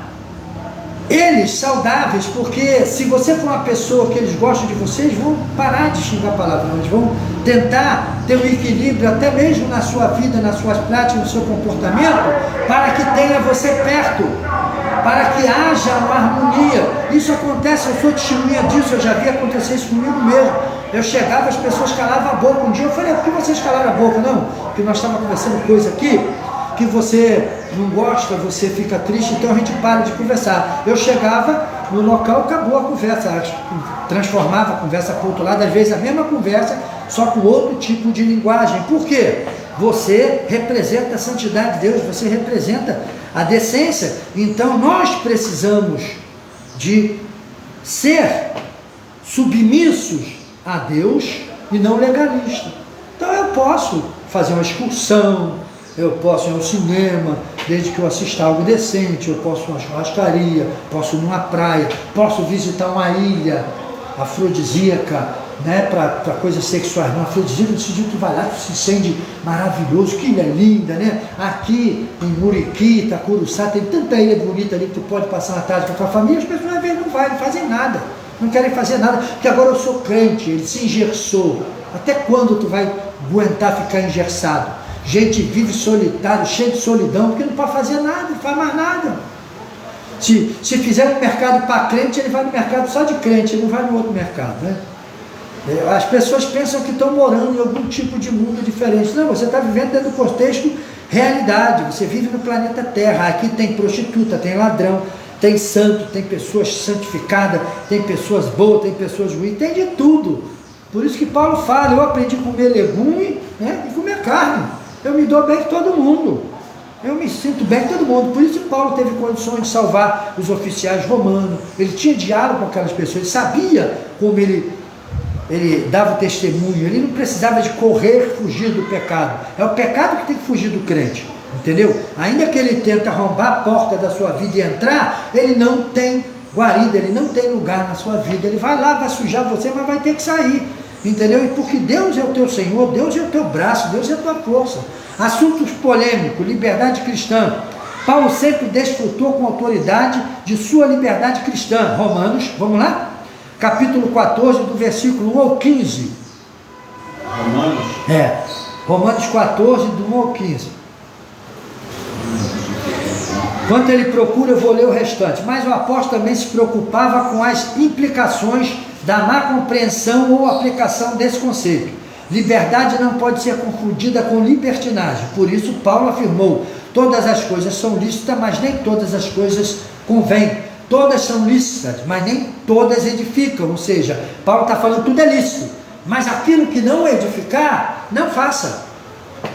eles saudáveis, porque se você for uma pessoa que eles gostam de você, eles vão parar de xingar palavrão, eles vão tentar ter um equilíbrio até mesmo na sua vida, nas suas práticas, no seu comportamento, para que tenha você perto, para que haja uma harmonia. Isso acontece, eu sou testemunha disso, eu já vi acontecer isso comigo mesmo. Eu chegava, as pessoas calavam a boca. Um dia eu falei, por que vocês calaram a boca? Não, porque nós estávamos conversando coisa aqui que você não gosta, você fica triste, então a gente para de conversar. Eu chegava no local, acabou a conversa, transformava a conversa para o outro lado, às vezes a mesma conversa, só com outro tipo de linguagem. Por quê? Você representa a santidade de Deus, você representa a decência. Então nós precisamos de ser submissos a Deus e não legalistas. Então eu posso fazer uma excursão, eu posso ir ao cinema, desde que eu assista algo decente, eu posso ir a uma churrascaria, posso ir numa praia, posso visitar uma ilha afrodisíaca, né, para coisas sexuais. Não, afrodisíaca, no sentido que tu vai lá, tu se sente maravilhoso, que ilha linda, né? Aqui em Muriqui, Itacuruçá, tem tanta ilha bonita ali que tu pode passar uma tarde com a tua família, as pessoas às vezes não fazem nada. não querem fazer nada, porque agora eu sou crente, ele se engessou. Até quando tu vai aguentar ficar engessado? Gente vive solitário, cheio de solidão, porque não pode fazer nada, não faz mais nada. Se fizer um mercado para crente, ele vai no mercado só de crente, ele não vai no outro mercado, né? As pessoas pensam que estão morando em algum tipo de mundo diferente. Não, você está vivendo dentro do contexto realidade, você vive no planeta Terra. Aqui tem prostituta, tem ladrão, tem santo, tem pessoas santificadas, tem pessoas boas, tem pessoas ruins, tem de tudo. Por isso que Paulo fala, eu aprendi a comer legume, né, e comer carne. Eu me dou bem com todo mundo. Eu me sinto bem com todo mundo. Por isso que Paulo teve condições de salvar os oficiais romanos. Ele tinha diálogo com aquelas pessoas, ele sabia como ele dava o testemunho, ele não precisava de correr, fugir do pecado. É o pecado que tem que fugir do crente, entendeu? Ainda que ele tenta arrombar a porta da sua vida e entrar, ele não tem guarida, ele não tem lugar na sua vida. Ele vai lá, vai sujar você, mas vai ter que sair, entendeu? E porque Deus é o teu Senhor, Deus é o teu braço, Deus é a tua força. Assuntos polêmicos, liberdade cristã. Paulo sempre desfrutou com autoridade de sua liberdade cristã. Romanos, vamos lá? Capítulo 14, do versículo 1 ao 15. Romanos? Romanos 14, do 1 ao 15. Enquanto ele procura, eu vou ler o restante. Mas o apóstolo também se preocupava com as implicações da má compreensão ou aplicação desse conceito. Liberdade não pode ser confundida com libertinagem. Por isso, Paulo afirmou: todas as coisas são lícitas, mas nem todas as coisas convêm. Todas são lícitas, mas nem todas edificam. Ou seja, Paulo está falando tudo é lícito, mas aquilo que não edificar, não faça.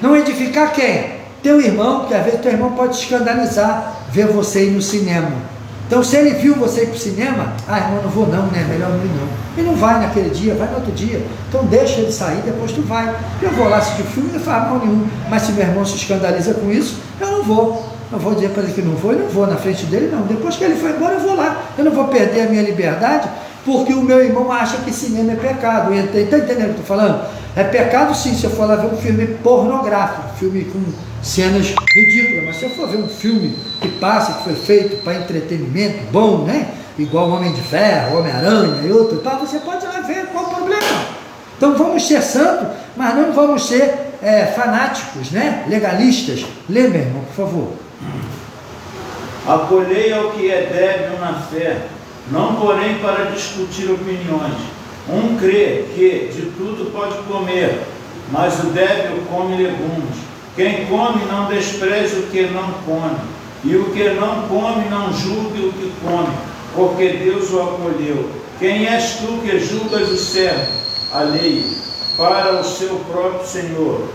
Não edificar quem? Teu irmão, que às vezes teu irmão pode te escandalizar, ver você ir no cinema. Então se ele viu você ir para o cinema, irmão, não vou não, né? Melhor não ir não. E não vai naquele dia, vai no outro dia. Então deixa ele sair, depois tu vai. Eu vou lá assistir o filme, não faz mal nenhum. Mas se meu irmão se escandaliza com isso, eu não vou. Eu vou dizer para ele que não vou, eu não vou na frente dele, não. Depois que ele foi embora, eu vou lá. Eu não vou perder a minha liberdade, porque o meu irmão acha que cinema é pecado. Está entendendo o que eu estou falando? É pecado sim, se eu for lá ver um filme pornográfico, filme com cenas ridículas, mas se eu for ver um filme que passa, que foi feito para entretenimento, bom, né? Igual Homem de Ferro, Homem-Aranha e outro, tá? Você pode ir lá ver, qual o problema? Então vamos ser santos, mas não vamos ser fanáticos, né? Legalistas. Lê, meu irmão, por favor. Acolhei ao que é débil na fé, não porém para discutir opiniões. Um crê que de tudo pode comer, mas o débil come legumes. Quem come não despreze o que não come, e o que não come não julgue o que come, porque Deus o acolheu. Quem és tu que julgas o servo alheio para o seu próprio Senhor?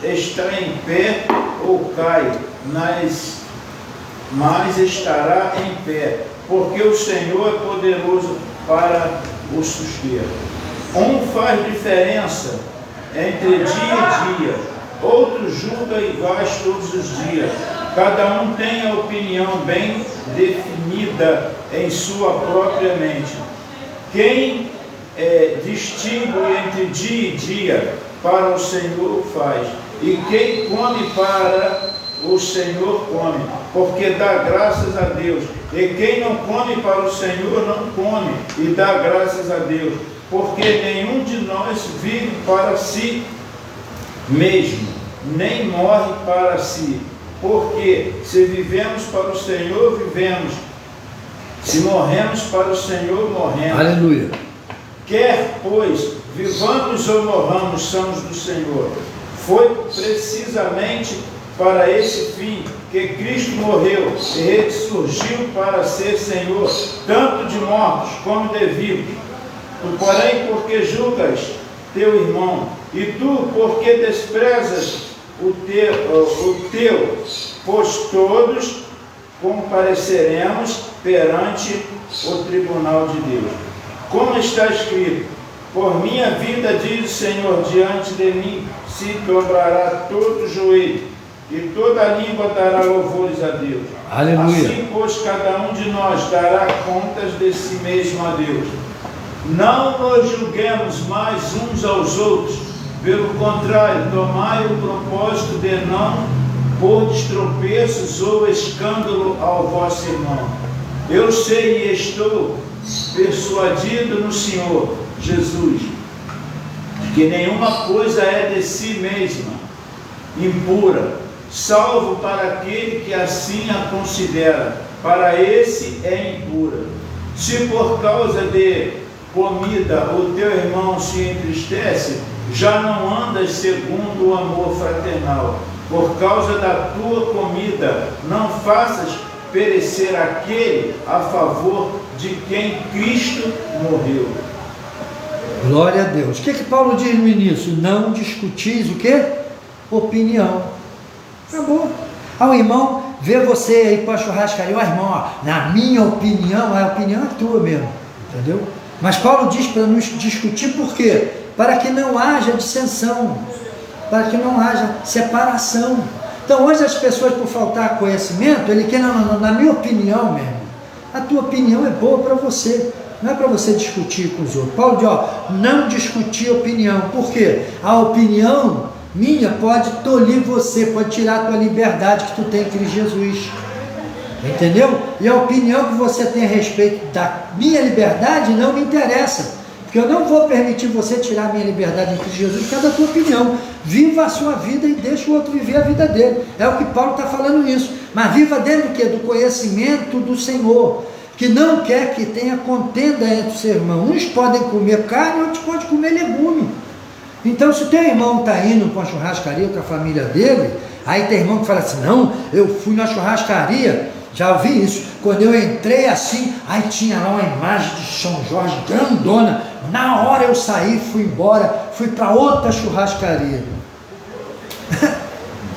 Está em pé ou cai, mas estará em pé, porque o Senhor é poderoso para o suster. Um faz diferença entre dia e dia, outro julga iguais todos os dias. Cada um tem a opinião bem definida em sua própria mente. Quem distingue entre dia e dia, para o Senhor faz, e quem come para o Senhor come, porque dá graças a Deus. E quem não come para o Senhor não come e dá graças a Deus, porque nenhum de nós vive para si mesmo, nem morre para si. Porque se vivemos para o Senhor, vivemos. Se morremos para o Senhor, morremos. Aleluia. Quer, pois, vivamos ou morramos, somos do Senhor. Foi precisamente para esse fim que Cristo morreu e ressurgiu para ser Senhor, tanto de mortos como de vivos. Tu, porém, porque julgas teu irmão, e tu, porque desprezas o teu, pois todos compareceremos perante o tribunal de Deus. Como está escrito: por minha vida, diz o Senhor, diante de mim se dobrará todo joelho, e toda língua dará louvores a Deus. Aleluia. Assim, pois, cada um de nós dará contas de si mesmo a Deus. Não nos julguemos mais uns aos outros, pelo contrário, tomai o propósito de não pôr tropeços ou escândalo ao vosso irmão. Eu sei e estou persuadido no Senhor Jesus, que nenhuma coisa é de si mesma impura, salvo para aquele que assim a considera, para esse é impura. Se por causa de comida o teu irmão se entristece, já não andas segundo o amor fraternal. Por causa da tua comida, não faças perecer aquele a favor de quem Cristo morreu. Glória a Deus. O que Paulo diz no início? Não discutis o quê? Opinião. Acabou. O irmão vê você aí para a churrascaria, irmão, ó, na minha opinião, a opinião é tua mesmo, entendeu? Mas Paulo diz para nos discutir por quê? Para que não haja dissensão, para que não haja separação. Então hoje as pessoas, por faltar conhecimento, ele quer, não, na minha opinião mesmo, a tua opinião é boa para você, não é para você discutir com os outros. Paulo diz, ó, não discutir opinião. Por quê? A opinião minha pode tolir você, pode tirar a tua liberdade que tu tem em Cristo Jesus. Entendeu? E a opinião que você tem a respeito da minha liberdade não me interessa. Porque eu não vou permitir você tirar a minha liberdade em Cristo Jesus por causa da tua opinião. Viva a sua vida e deixa o outro viver a vida dele. É o que Paulo está falando isso. Mas viva dentro do quê? Do conhecimento do Senhor. Que não quer que tenha contenda entre os seus irmãos. Uns podem comer carne, outros podem comer legume. Então, se o teu irmão está indo para uma churrascaria com a família dele, aí tem irmão que fala assim, não, eu fui na churrascaria, já ouvi isso, quando eu entrei assim, aí tinha lá uma imagem de São Jorge grandona, na hora eu saí, fui embora, fui para outra churrascaria.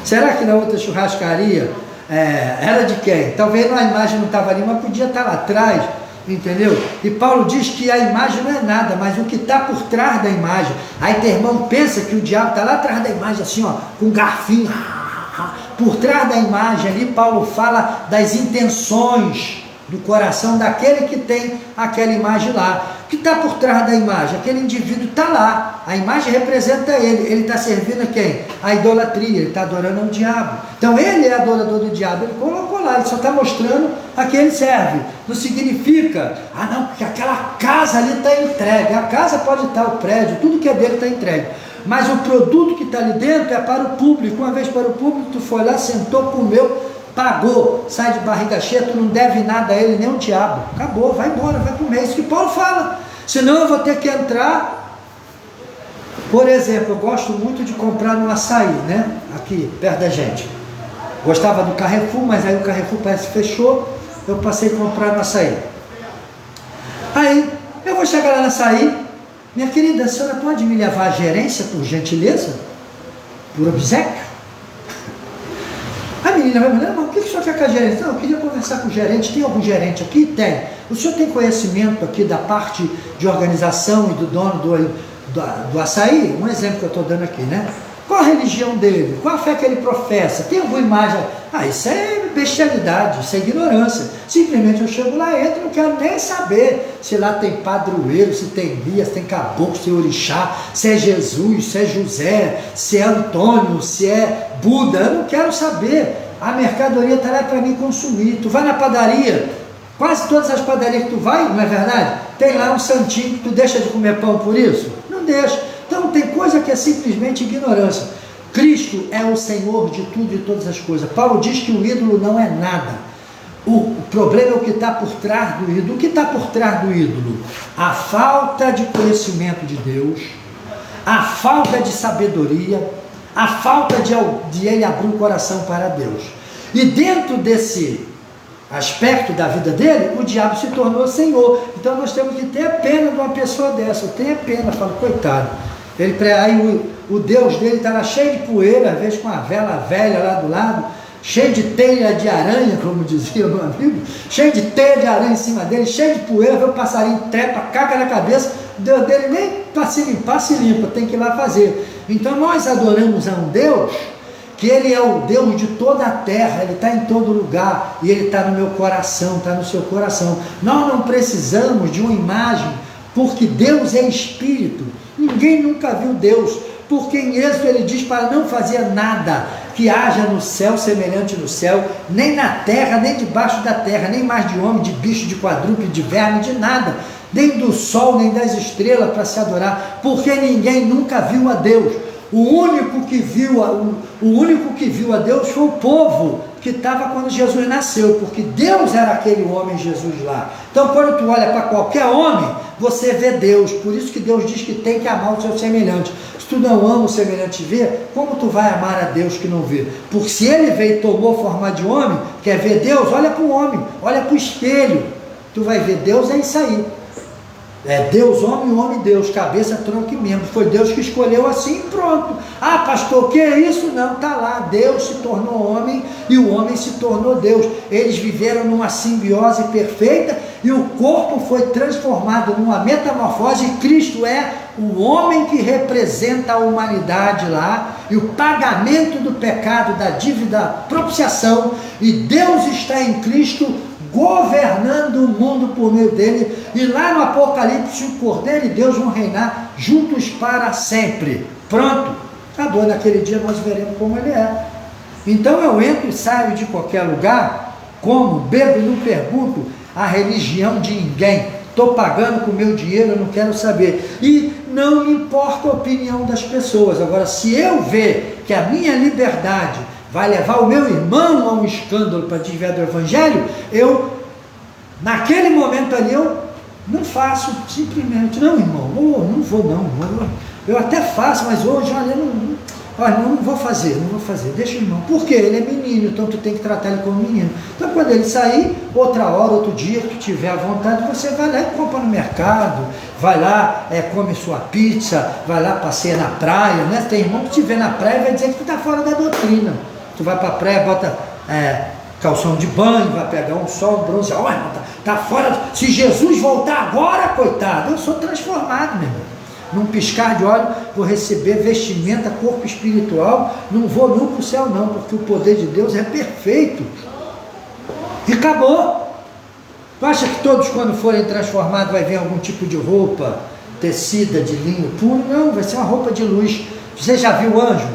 Será que na outra churrascaria era de quem? Talvez a imagem não estava ali, mas podia estar lá atrás. Entendeu? E Paulo diz que a imagem não é nada, mas o que está por trás da imagem. Aí teu irmão pensa que o diabo está lá atrás da imagem, assim, ó, com um garfinho. Por trás da imagem ali, Paulo fala das intenções do coração daquele que tem aquela imagem lá. O que está por trás da imagem? Aquele indivíduo está lá, a imagem representa ele está servindo a quem? A idolatria, ele está adorando ao diabo. Então ele é adorador do diabo, ele colocou lá, ele só está mostrando a quem ele serve. Não significa, não, porque aquela casa ali está entregue, a casa pode estar, o prédio, tudo que é dele está entregue. Mas o produto que está ali dentro é para o público. Uma vez para o público, tu foi lá, sentou, comeu, pagou, sai de barriga cheia, tu não deve nada a ele, nem o diabo. Acabou, vai embora, vai comer. Isso que Paulo fala. Senão eu vou ter que entrar. Por exemplo, eu gosto muito de comprar no Açaí, né? Aqui, perto da gente. Gostava do Carrefour, mas aí o Carrefour parece que fechou. Eu passei a comprar no Açaí. Aí, eu vou chegar lá no Açaí. Minha querida, a senhora pode me levar à gerência, por gentileza? Por obséquio? A menina vai me dizer, mas o que o senhor quer com a gerente? Não, eu queria conversar com o gerente. Tem algum gerente aqui? Tem. O senhor tem conhecimento aqui da parte de organização e do dono do Açaí? Um exemplo que eu estou dando aqui, né? Qual a religião dele? Qual a fé que ele professa? Tem alguma imagem? Isso é bestialidade, isso é ignorância. Simplesmente eu chego lá, entro, não quero nem saber se lá tem padroeiro, se tem guia, se tem caboclo, se é orixá, se é Jesus, se é José, se é Antônio, se é Buda. Eu não quero saber. A mercadoria está lá para mim consumir. Tu vai na padaria, quase todas as padarias que tu vai, não é verdade? Tem lá um santinho que tu deixa de comer pão por isso? Não deixa. Então tem coisa que é simplesmente ignorância. Cristo é o Senhor de tudo e todas as coisas. Paulo diz que o ídolo não é nada. O problema é o que está por trás do ídolo. O que está por trás do ídolo? A falta de conhecimento de Deus, a falta de sabedoria, a falta de ele abrir o coração para Deus. E dentro desse aspecto da vida dele, o diabo se tornou Senhor. Então nós temos que ter pena de uma pessoa dessa. Eu tenho pena, falo, coitado. Aí o Deus dele estava cheio de poeira, às vezes com uma vela velha lá do lado, cheio de teia de aranha, como dizia o meu amigo, cheio de teia de aranha em cima dele, cheio de poeira, vê o passarinho, trepa, caga na cabeça, o Deus dele nem para se limpar, se limpa, tem que ir lá fazer. Então nós adoramos a um Deus que ele é o Deus de toda a terra, ele está em todo lugar, e ele está no meu coração, está no seu coração. Nós não precisamos de uma imagem, porque Deus é Espírito. Ninguém nunca viu Deus, porque em Êxodo ele diz para não fazer nada que haja no céu semelhante no céu, nem na terra, nem debaixo da terra, nem mais de homem, de bicho, de quadrúpede, de verme, de nada, nem do sol, nem das estrelas para se adorar, porque ninguém nunca viu a Deus. O único que viu a Deus foi o povo que estava quando Jesus nasceu, porque Deus era aquele homem Jesus lá. Então quando tu olha para qualquer homem, você vê Deus. Por isso que Deus diz que tem que amar o seu semelhante. Se tu não ama o semelhante e vê, como tu vai amar a Deus que não vê? Porque se ele veio e tomou forma de homem, quer ver Deus, olha para o homem, olha para o espelho, tu vai ver Deus, é isso aí. É Deus homem, homem Deus, cabeça, tronco e membro. Foi Deus que escolheu assim e pronto. Ah, pastor, o que é isso? Não, está lá. Deus se tornou homem e o homem se tornou Deus. Eles viveram numa simbiose perfeita e o corpo foi transformado numa metamorfose. E Cristo é o homem que representa a humanidade lá e o pagamento do pecado, da dívida, propiciação. E Deus está em Cristo governando o mundo por meio dele, e lá no Apocalipse o Cordeiro e Deus vão reinar juntos para sempre. Pronto, acabou. Naquele dia nós veremos como ele é. Então eu entro e saio de qualquer lugar, como, bebo e não pergunto a religião de ninguém, estou pagando com o meu dinheiro, eu não quero saber, e não me importa a opinião das pessoas. Agora, se eu ver que a minha liberdade vai levar o meu irmão a um escândalo para desviar do evangelho, eu, naquele momento ali, eu não faço, simplesmente, não, irmão, não vou não, eu até faço, mas hoje, olha, não vou fazer, deixa o irmão, porque ele é menino, então tu tem que tratar ele como menino. Então quando ele sair, outra hora, outro dia, que tu tiver à vontade, você vai lá e compra no mercado, vai lá, come sua pizza, vai lá, passeia na praia, né? Tem irmão que te vê na praia e vai dizer que tu está fora da doutrina. Tu vai para a praia, bota calção de banho, vai pegar um sol, um bronze, olha, tá fora, se Jesus voltar agora, coitado, eu sou transformado, meu irmão. Num piscar de olho, vou receber vestimenta, corpo espiritual, não vou nunca para o céu não, porque o poder de Deus é perfeito. E acabou. Tu acha que todos quando forem transformados vai vir algum tipo de roupa tecida de linho puro? Não, vai ser uma roupa de luz. Você já viu anjo?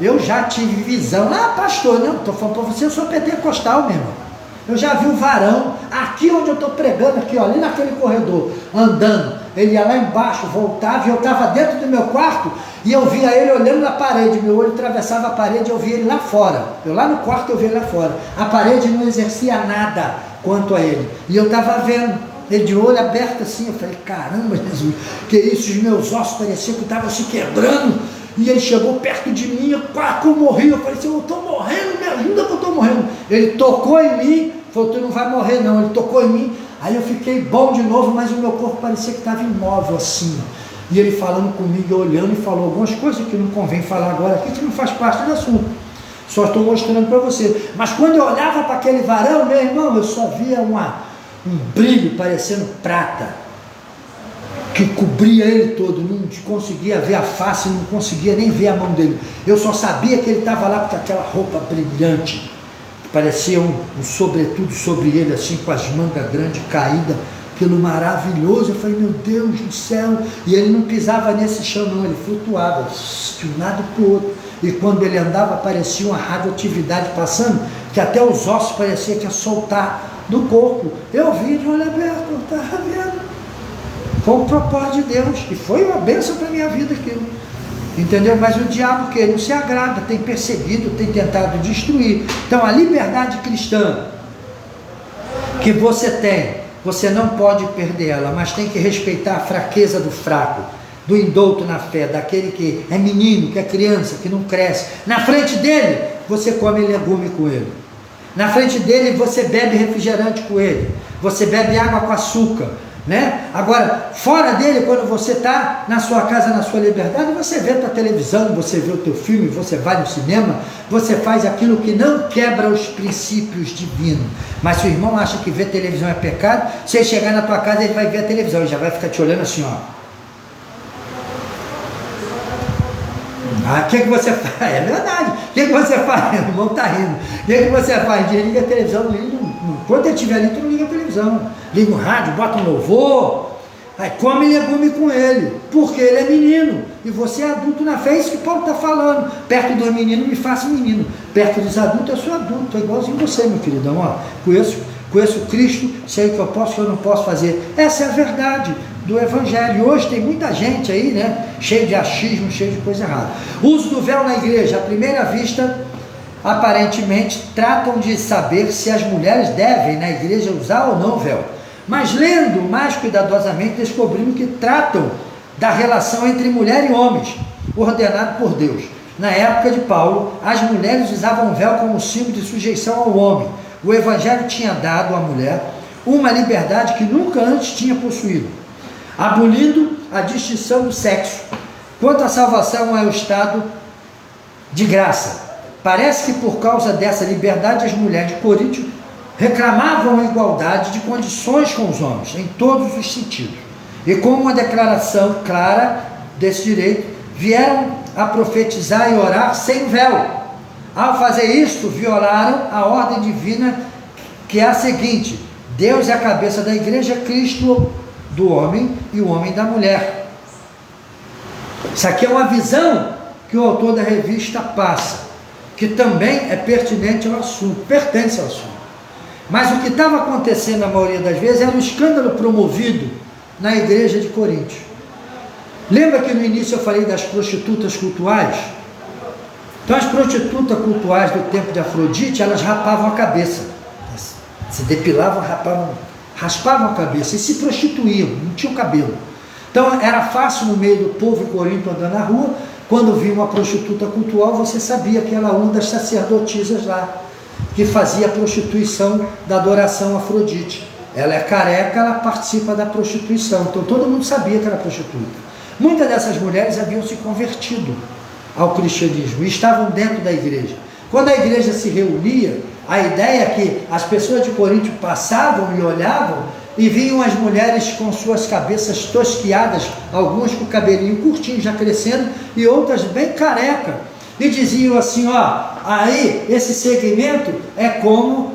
Eu já tive visão. Ah, pastor, não, estou falando para você, eu sou pentecostal mesmo. Eu já vi o varão, aqui onde eu estou pregando, aqui, ó, ali naquele corredor, andando. Ele ia lá embaixo, voltava, e eu estava dentro do meu quarto, e eu via ele olhando na parede, meu olho atravessava a parede, eu via ele lá fora. Eu lá no quarto, eu via ele lá fora. A parede não exercia nada quanto a ele. E eu estava vendo, ele de olho aberto assim, eu falei, caramba, Jesus, que isso, os meus ossos pareciam que estavam se quebrando. E ele chegou perto de mim, quase eu morri. Eu falei assim, eu estou morrendo, me ajuda que eu estou morrendo. Ele tocou em mim, falou, tu não vai morrer não. Ele tocou em mim, aí eu fiquei bom de novo, mas o meu corpo parecia que estava imóvel assim. E ele falando comigo, olhando, e falou algumas coisas que não convém falar agora aqui, que não faz parte do assunto. Só estou mostrando para você. Mas quando eu olhava para aquele varão, meu irmão, eu só via um brilho parecendo prata, que cobria ele todo, não conseguia ver a face, não conseguia nem ver a mão dele. Eu só sabia que ele estava lá com aquela roupa brilhante, parecia um sobretudo sobre ele, assim, com as mangas grandes caídas, aquilo maravilhoso. Eu falei, meu Deus do céu, e ele não pisava nesse chão não, ele flutuava de um lado para o outro, e quando ele andava parecia uma radioatividade passando, que até os ossos parecia que ia soltar do corpo. Eu vi de olho aberto, eu estava vendo. Foi um propósito de Deus, e foi uma bênção para a minha vida aquilo, entendeu? Mas o diabo, que ele não se agrada, tem perseguido, tem tentado destruir. Então a liberdade cristã que você tem, você não pode perder ela, mas tem que respeitar a fraqueza do fraco, do indouto na fé, daquele que é menino, que é criança, que não cresce. Na frente dele, você come legume com ele. Na frente dele, você bebe refrigerante com ele. Você bebe água com açúcar. Né? Agora, fora dele, quando você está na sua casa, na sua liberdade, você vê a tua televisão, você vê o teu filme, você vai no cinema, você faz aquilo que não quebra os princípios divinos. Mas se o irmão acha que ver televisão é pecado, se ele chegar na tua casa, ele vai ver a televisão, ele já vai ficar te olhando assim, ó. O que você faz? É verdade. O que você faz? O irmão está rindo. O que você faz? Liga a televisão, enquanto ele estiver ali, tu não liga a televisão. Liga o rádio, bota um louvor, aí come legume com ele, porque ele é menino. e você é adulto na fé. É isso que Paulo está falando. Perto dos meninos, me faça menino. Perto dos adultos, eu sou adulto. É igualzinho você, meu queridão. Ó, conheço Cristo, sei o que eu posso, o que eu não posso fazer. Essa é a verdade do Evangelho. Hoje tem muita gente aí, né, cheio de achismo, cheio de coisa errada. O uso do véu na igreja, à primeira vista, aparentemente tratam de saber se as mulheres devem na igreja usar ou não véu. Mas lendo mais cuidadosamente, descobrimos que tratam da relação entre mulher e homens, ordenado por Deus. Na época de Paulo, as mulheres usavam véu como símbolo de sujeição ao homem. O Evangelho tinha dado à mulher uma liberdade que nunca antes tinha possuído, abolindo a distinção do sexo. Quanto à salvação, é o estado de graça. Parece que por causa dessa liberdade, as mulheres de Corinto reclamavam a igualdade de condições com os homens, em todos os sentidos. E com uma declaração clara desse direito, vieram a profetizar e orar sem véu. Ao fazer isto, violaram a ordem divina, que é a seguinte: Deus é a cabeça da igreja, Cristo do homem e o homem da mulher. Isso aqui é uma visão que o autor da revista passa, que também é pertinente ao assunto, pertence ao assunto. Mas o que estava acontecendo na maioria das vezes era um escândalo promovido na igreja de Corinto. Lembra que no início eu falei das prostitutas cultuais? Então as prostitutas cultuais do tempo de Afrodite, elas rapavam a cabeça, se depilavam, raspavam a cabeça e se prostituíam, não tinham cabelo. Então era fácil no meio do povo Corinto andando na rua, quando via uma prostituta cultual, você sabia que ela era uma das sacerdotisas lá, que fazia a prostituição da adoração a Afrodite. Ela é careca, ela participa da prostituição, então todo mundo sabia que era prostituta. Muitas dessas mulheres haviam se convertido ao cristianismo e estavam dentro da igreja. Quando a igreja se reunia, a ideia é que as pessoas de Corinto passavam e olhavam e viam as mulheres com suas cabeças tosquiadas, algumas com o cabelinho curtinho já crescendo e outras bem careca, e diziam assim: ó, aí esse segmento é como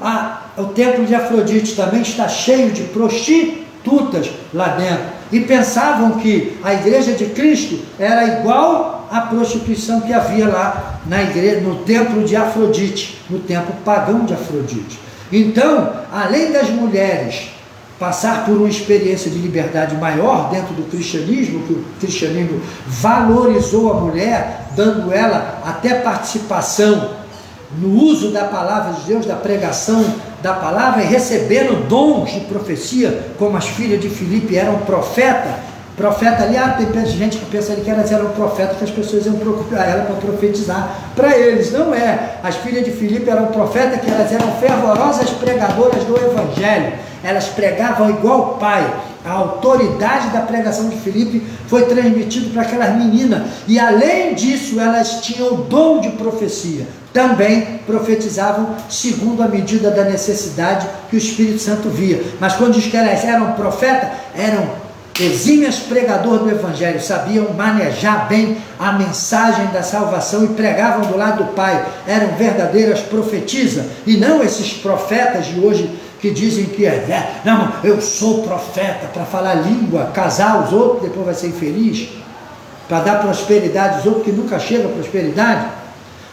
o templo de Afrodite, também está cheio de prostitutas lá dentro. E pensavam que a igreja de Cristo era igual à prostituição que havia lá na igreja, no templo de Afrodite, no templo pagão de Afrodite. Então, além das mulheres passar por uma experiência de liberdade maior dentro do cristianismo, que o cristianismo valorizou a mulher, dando ela até participação no uso da palavra de Deus, da pregação da palavra, e recebendo dons de profecia, como as filhas de Filipe eram profeta ali, tem gente que pensa ali que elas eram profetas, que as pessoas iam procurar ela para profetizar para eles. Não é. As filhas de Filipe eram profetas, que elas eram fervorosas pregadoras do Evangelho. Elas pregavam igual o pai. A autoridade da pregação de Filipe foi transmitida para aquelas meninas, e além disso elas tinham o dom de profecia, também profetizavam segundo a medida da necessidade que o Espírito Santo via. Mas quando diz que elas eram profetas, eram exímias pregadores do Evangelho, sabiam manejar bem a mensagem da salvação e pregavam do lado do Pai, eram verdadeiras profetisas, e não esses profetas de hoje que dizem que não, eu sou profeta para falar língua, casar os outros, depois vai ser infeliz, para dar prosperidade aos outros que nunca chega a prosperidade,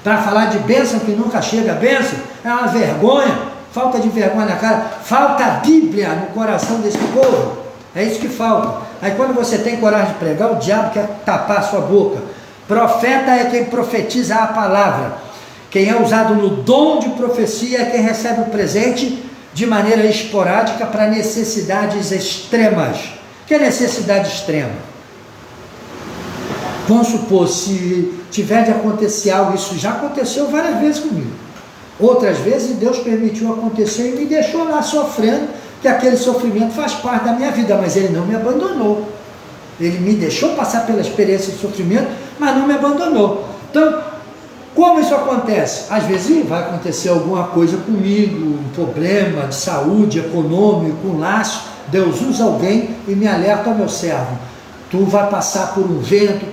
para falar de bênção que nunca chega a bênção. É uma vergonha, falta de vergonha na cara, falta a Bíblia no coração desse povo, é isso que falta. Aí quando você tem coragem de pregar, o diabo quer tapar a sua boca. Profeta é quem profetiza a palavra, quem é usado no dom de profecia é quem recebe o presente de maneira esporádica para necessidades extremas. Que é necessidade extrema? Vamos supor, se tiver de acontecer algo, isso já aconteceu várias vezes comigo. Outras vezes Deus permitiu acontecer e me deixou lá sofrendo, que aquele sofrimento faz parte da minha vida, mas Ele não me abandonou. Ele me deixou passar pela experiência de sofrimento, mas não me abandonou. Então, como isso acontece? Às vezes vai acontecer alguma coisa comigo, um problema de saúde, econômico, um laço. Deus usa alguém e me alerta: meu servo, tu vai passar por um vento,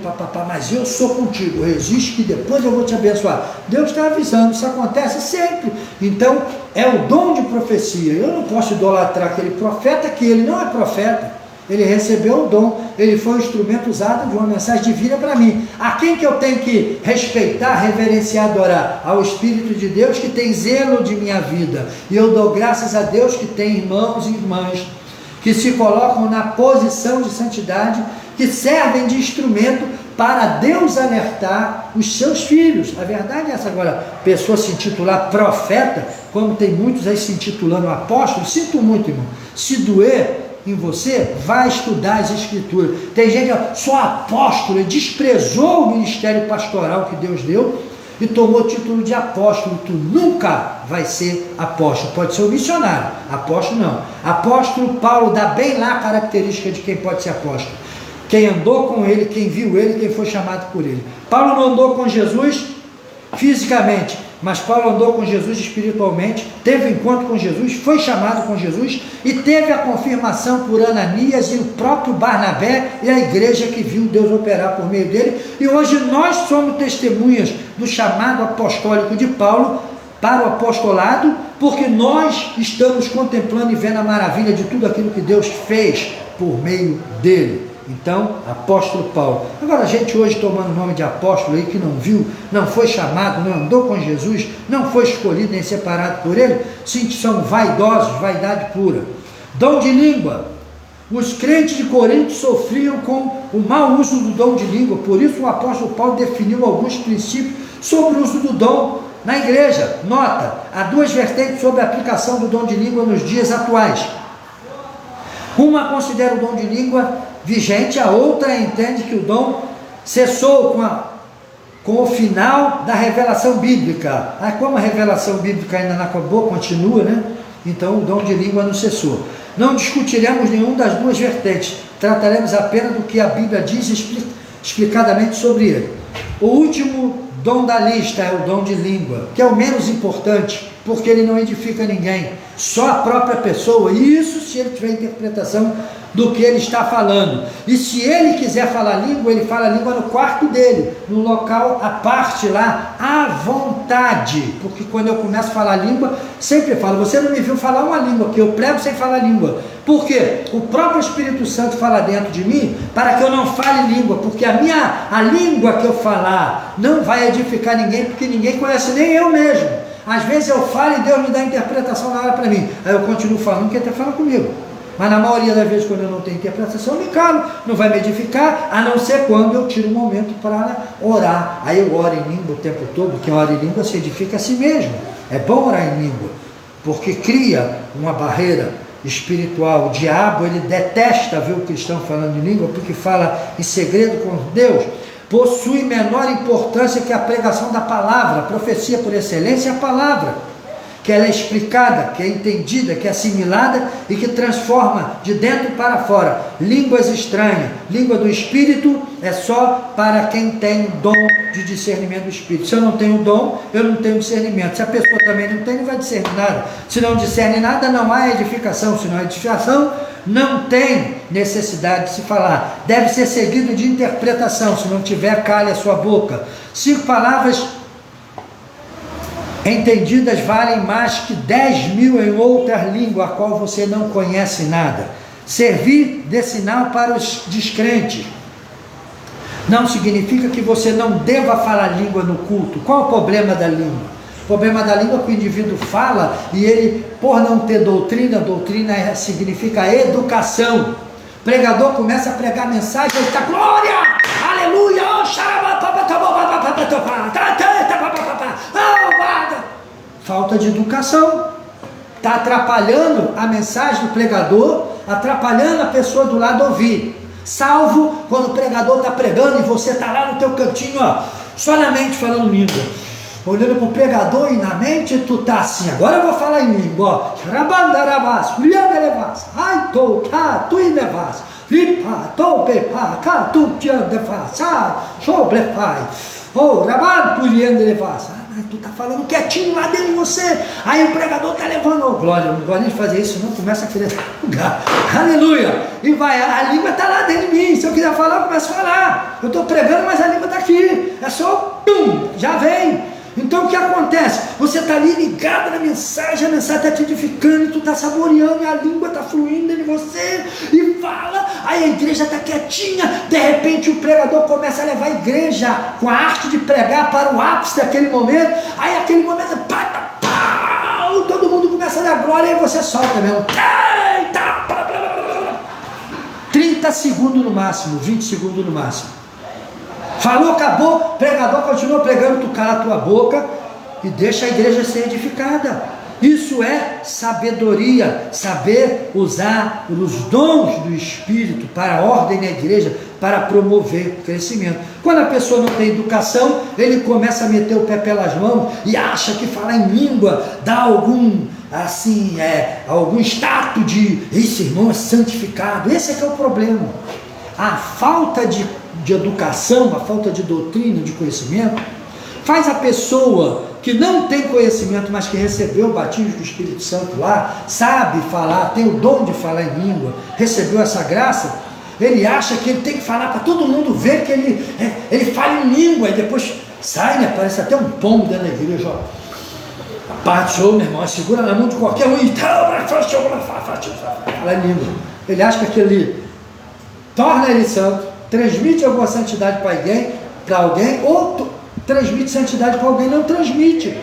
mas eu sou contigo, resiste que depois eu vou te abençoar. Deus está avisando, isso acontece sempre. Então, é o dom de profecia. Eu não posso idolatrar aquele profeta, que ele não é profeta. Ele recebeu o dom, ele foi um instrumento usado de uma mensagem divina para mim. A quem que eu tenho que respeitar, reverenciar, adorar? Ao Espírito de Deus que tem zelo de minha vida. E eu dou graças a Deus que tem irmãos e irmãs que se colocam na posição de santidade, que servem de instrumento para Deus alertar os seus filhos. A verdade é essa. Agora, pessoa se intitular profeta, como tem muitos aí se intitulando apóstolo, sinto muito, irmão, se doer em você, vai estudar as escrituras. Tem gente que sou apóstolo e desprezou o ministério pastoral que Deus deu e tomou o título de apóstolo. Tu nunca vai ser apóstolo. Pode ser um missionário, apóstolo não. Apóstolo, Paulo dá bem lá a característica de quem pode ser apóstolo: quem andou com ele, quem viu ele, quem foi chamado por ele. Paulo não andou com Jesus fisicamente, mas Paulo andou com Jesus espiritualmente, teve encontro com Jesus, foi chamado com Jesus e teve a confirmação por Ananias e o próprio Barnabé e a igreja que viu Deus operar por meio dele. E hoje nós somos testemunhas do chamado apostólico de Paulo para o apostolado, porque nós estamos contemplando e vendo a maravilha de tudo aquilo que Deus fez por meio dele. Então, apóstolo Paulo. Agora, a gente hoje tomando o nome de apóstolo aí, que não viu, não foi chamado, não andou com Jesus, não foi escolhido nem separado por ele, sim, são vaidosos, vaidade pura. Dom de língua. Os crentes de Corinto sofriam com o mau uso do dom de língua, por isso o apóstolo Paulo definiu alguns princípios sobre o uso do dom na igreja. Nota, há duas vertentes sobre a aplicação do dom de língua nos dias atuais. Uma considera o dom de língua vigente, a outra entende que o dom cessou com o final da revelação bíblica. Como a revelação bíblica ainda não acabou, continua, né? Então o dom de língua não cessou. Não discutiremos nenhum das duas vertentes, trataremos apenas do que a Bíblia diz explicadamente sobre ele. O último dom da lista é o dom de língua, que é o menos importante, porque ele não edifica ninguém, só a própria pessoa. Isso se ele tiver interpretação do que ele está falando. E se ele quiser falar língua, ele fala língua no quarto dele, no local à parte lá, à vontade. Porque quando eu começo a falar língua, sempre falo: você não me viu falar uma língua, que eu prego sem falar língua. Por quê? O próprio Espírito Santo fala dentro de mim para que eu não fale língua, porque a língua que eu falar não vai edificar ninguém, porque ninguém conhece, nem eu mesmo. Às vezes eu falo e Deus me dá a interpretação na hora para mim, aí eu continuo falando, que até fala comigo. Mas na maioria das vezes, quando eu não tenho interpretação, eu me calo, não vai me edificar, a não ser quando eu tiro um momento para orar. Aí eu oro em língua o tempo todo. Quem ora em língua se edifica a si mesmo. É bom orar em língua, porque cria uma barreira espiritual. O diabo, ele detesta ver o cristão falando em língua, porque fala em segredo com Deus. Possui menor importância que a pregação da palavra. A profecia por excelência é a palavra, que ela é explicada, que é entendida, que é assimilada e que transforma de dentro para fora. Línguas estranhas, língua do Espírito é só para quem tem dom de discernimento do Espírito. Se eu não tenho dom, eu não tenho discernimento. Se a pessoa também não tem, não vai discernir nada. Se não discerne nada, não há edificação. Se não há edificação, não tem necessidade de se falar. Deve ser seguido de interpretação. Se não tiver, cale a sua boca. 5 palavras entendidas valem mais que 10.000 em outra língua, a qual você não conhece nada. Servir de sinal para os descrentes não significa que você não deva falar língua no culto. Qual o problema da língua? O problema da língua é que o indivíduo fala e ele, por não ter doutrina significa educação. O pregador começa a pregar mensagem, ele está: glória, aleluia, falta de educação, está atrapalhando a mensagem do pregador, atrapalhando a pessoa do lado ouvir. Salvo quando o pregador está pregando e você está lá no teu cantinho, ó, só na mente falando língua, olhando para o pregador, e na mente tu está assim: agora eu vou falar em língua, tu está falando quietinho lá dentro de você, aí o pregador está levando, oh, glória, não gosto de fazer isso não, começa a querer lugar, aleluia, e vai, a língua está lá dentro de mim, se eu quiser falar, eu começo a falar, eu estou pregando, mas a língua está aqui, é só, já vem. Então o que acontece? Você está ali ligado na mensagem, a mensagem está te edificando, e tu está saboreando, e a língua está fluindo dentro de você, e fala, aí a igreja está quietinha, de repente o pregador começa a levar a igreja com a arte de pregar para o ápice daquele momento, aí aquele momento, todo mundo começa a dar glória, e você solta mesmo, 30 segundos no máximo, 20 segundos no máximo. Falou, acabou, pregador continua pregando, tu cala a tua boca e deixa a igreja ser edificada. Isso é sabedoria, saber usar os dons do Espírito para a ordem na igreja, para promover o crescimento. Quando a pessoa não tem educação, ele começa a meter o pé pelas mãos e acha que falar em língua dá algum status de esse irmão é santificado. Esse é que é o problema. A falta de educação, a falta de doutrina, de conhecimento, faz a pessoa que não tem conhecimento, mas que recebeu o batismo do Espírito Santo lá, sabe falar, tem o dom de falar em língua, recebeu essa graça, ele acha que ele tem que falar para todo mundo ver que ele fala em língua, e depois sai, né, parece até um pombo dentro da igreja, ó. A parte show, meu irmão, segura na mão de qualquer um, então, fala em língua. Ele acha que aquele torna ele santo, transmite alguma santidade para alguém, ou transmite santidade para alguém, não transmite.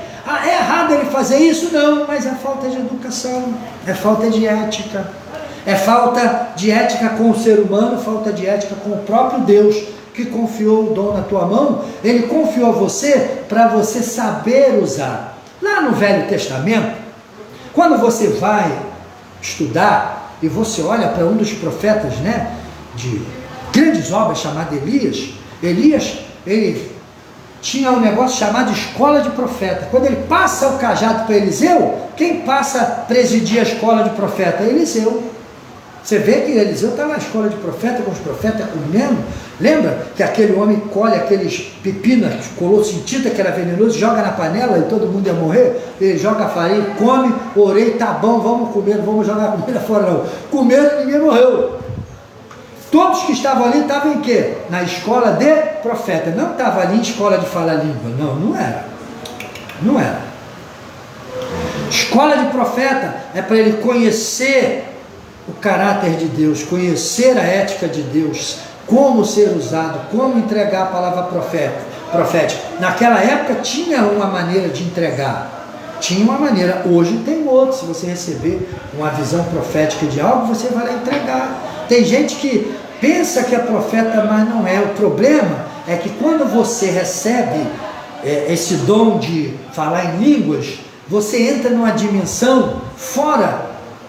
É errado ele fazer isso? Não, mas é falta de educação, é falta de ética, é falta de ética com o ser humano, falta de ética com o próprio Deus, que confiou o dom na tua mão. Ele confiou a você para você saber usar. Lá no Velho Testamento, quando você vai estudar e você olha para um dos profetas, né, de grandes obras, chamado Elias, ele tinha um negócio chamado escola de profeta. Quando ele passa o cajado para Eliseu, quem passa a presidir a escola de profeta? Eliseu. Você vê que Eliseu está na escola de profeta, com os profetas comendo. Lembra que aquele homem colhe aqueles pepinos, colou tinta que era venenoso, joga na panela e todo mundo ia morrer? Ele joga a farinha, come, orei, tá bom, vamos comer, não vamos jogar a comida fora não. Comeram e ninguém morreu. Todos que estavam ali estavam em quê? Na escola de profeta. Não estava ali em escola de falar língua. Não era. Não era. Escola de profeta é para ele conhecer o caráter de Deus, conhecer a ética de Deus, como ser usado, como entregar a palavra profética. Naquela época tinha uma maneira de entregar. Tinha uma maneira. Hoje tem outra. Se você receber uma visão profética de algo, você vai lá entregar. Tem gente que pensa que é profeta, mas não é. O problema é que quando você recebe esse dom de falar em línguas, você entra numa dimensão fora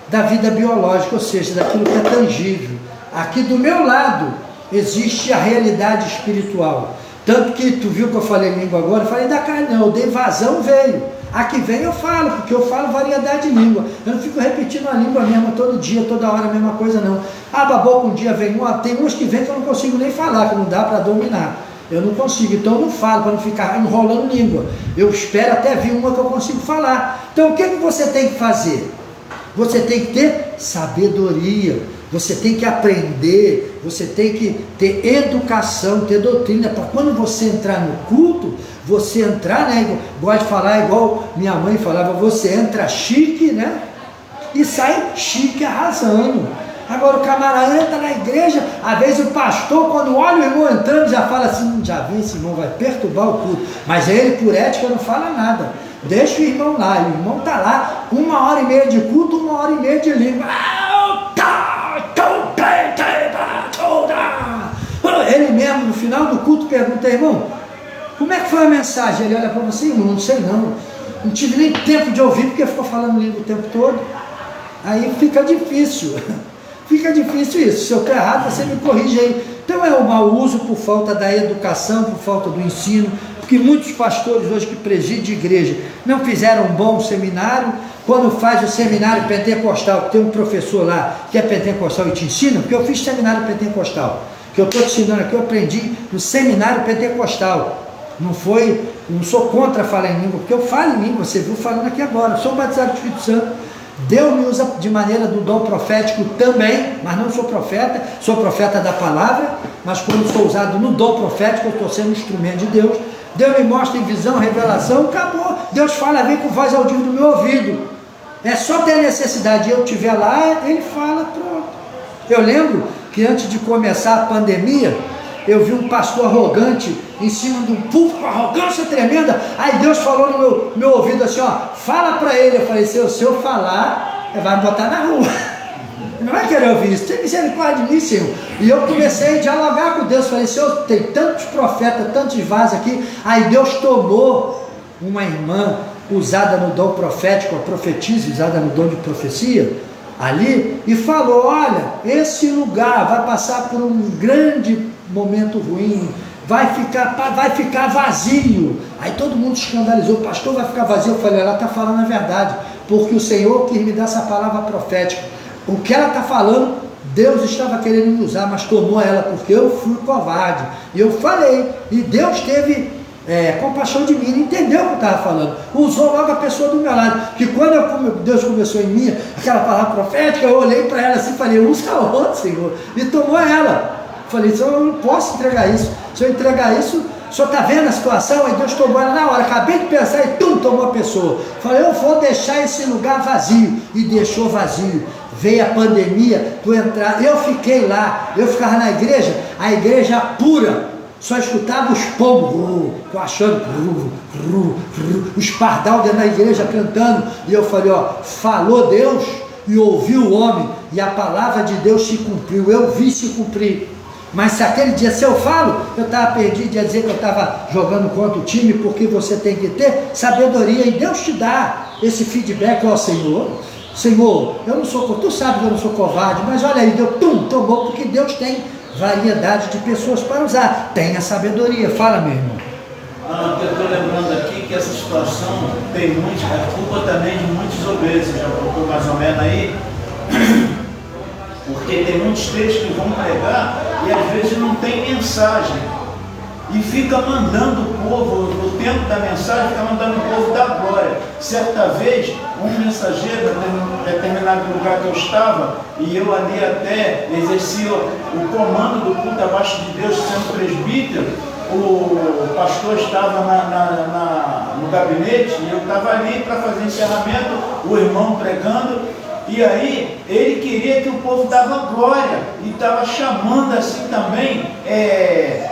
da vida biológica, ou seja, daquilo que é tangível. Aqui do meu lado existe a realidade espiritual. Tanto que tu viu que eu falei língua agora, eu falei da carne, não, eu dei vazão, veio. Aqui vem eu falo, porque eu falo variedade de língua. Eu não fico repetindo a língua mesma todo dia, toda hora a mesma coisa não. Baboca, um dia vem uma, tem uns que vem que eu não consigo nem falar, que não dá para dominar. Eu não consigo, então eu não falo para não ficar enrolando língua. Eu espero até vir uma que eu consigo falar. Então o que você tem que fazer? Você tem que ter sabedoria, você tem que aprender, você tem que ter educação, ter doutrina, para quando você entrar no culto, você entrar, né, gosto de falar igual minha mãe falava, você entra chique, né, e sai chique arrasando. Agora o camarada entra na igreja, às vezes o pastor, quando olha o irmão entrando, já fala assim, já vem, esse irmão vai perturbar o culto, mas ele por ética não fala nada. Deixa o irmão lá, o irmão está lá, 1h30 de culto, 1h30 de língua. Ele mesmo, no final do culto, pergunta, irmão, como é que foi a mensagem? Ele olha para você, irmão, não sei não tive nem tempo de ouvir, porque ficou falando língua o tempo todo. Aí fica difícil isso. Se eu estou errado, você me corrige aí. Então é o mau uso por falta da educação, por falta do ensino, porque muitos pastores hoje que presidem igreja não fizeram um bom seminário. Quando faz o seminário pentecostal, que tem um professor lá que é pentecostal e te ensina, porque eu fiz seminário pentecostal, que eu estou te ensinando aqui, eu aprendi no seminário pentecostal. Não sou contra falar em língua, porque eu falo em língua, você viu falando aqui agora, sou batizado do Espírito Santo. Deus me usa de maneira do dom profético também, mas não sou profeta da palavra, mas quando sou usado no dom profético, eu estou sendo um instrumento de Deus Deus me mostra em visão, revelação, acabou. Deus fala, vem com voz audível no meu ouvido. É só ter necessidade de eu estiver lá, ele fala, pronto. Eu lembro que antes de começar a pandemia, eu vi um pastor arrogante em cima de um púlpito, com arrogância tremenda. Aí Deus falou no meu ouvido assim, ó, fala para ele. Eu falei, se eu falar, ele vai me botar na rua. Não vai querer ouvir isso, tem misericórdia de mim, Senhor. E eu comecei a dialogar com Deus, falei, Senhor, tem tantos profetas, tantos vasos aqui. Aí Deus tomou uma irmã usada no dom profético, a profetisa usada no dom de profecia, ali, e falou, olha, esse lugar vai passar por um grande momento ruim, vai ficar vazio. Aí todo mundo escandalizou, pastor, vai ficar vazio. Eu falei, ela está falando a verdade, porque o Senhor quis me dar essa palavra profética. O que ela está falando, Deus estava querendo me usar, mas tomou ela, porque eu fui covarde. E eu falei, e Deus teve compaixão de mim, entendeu o que eu estava falando, usou logo a pessoa do meu lado, que quando Deus começou em mim, aquela palavra profética, eu olhei para ela assim e falei, usa outro, Senhor, e tomou ela. Falei, Senhor, eu não posso entregar isso, se eu entregar isso, o Senhor está vendo a situação? Aí Deus tomou ela na hora, acabei de pensar e tomou a pessoa. Falei, eu vou deixar esse lugar vazio, e deixou vazio. Veio a pandemia, tu entrar, eu fiquei lá, eu ficava na igreja, a igreja pura, só escutava os pombos, tô achando, os pardal dentro da igreja cantando, e eu falei, ó, falou Deus e ouviu o homem, e a palavra de Deus se cumpriu, eu vi se cumprir. Mas se aquele dia, se eu falo, eu estava perdido, ia dizer que eu estava jogando contra o time, porque você tem que ter sabedoria, e Deus te dá esse feedback, ó Senhor, eu não sou, tu sabe que eu não sou covarde, mas olha aí, Deus tomou, porque Deus tem variedade de pessoas para usar, tenha sabedoria. Fala, meu irmão. Eu estou lembrando aqui que essa situação tem muitos, é culpa também de muitos obesos, já colocou mais ou menos aí, porque tem muitos textos que vão pregar e às vezes não tem mensagem, e fica mandando o povo, no tempo da mensagem, fica mandando o povo da glória. Certa vez, um mensageiro, em determinado lugar que eu estava, e eu ali até exercia o comando do culto abaixo de Deus, sendo presbítero, o pastor estava no gabinete, e eu estava ali para fazer encerramento, o irmão pregando, e aí ele queria que o povo dava glória, e estava chamando assim também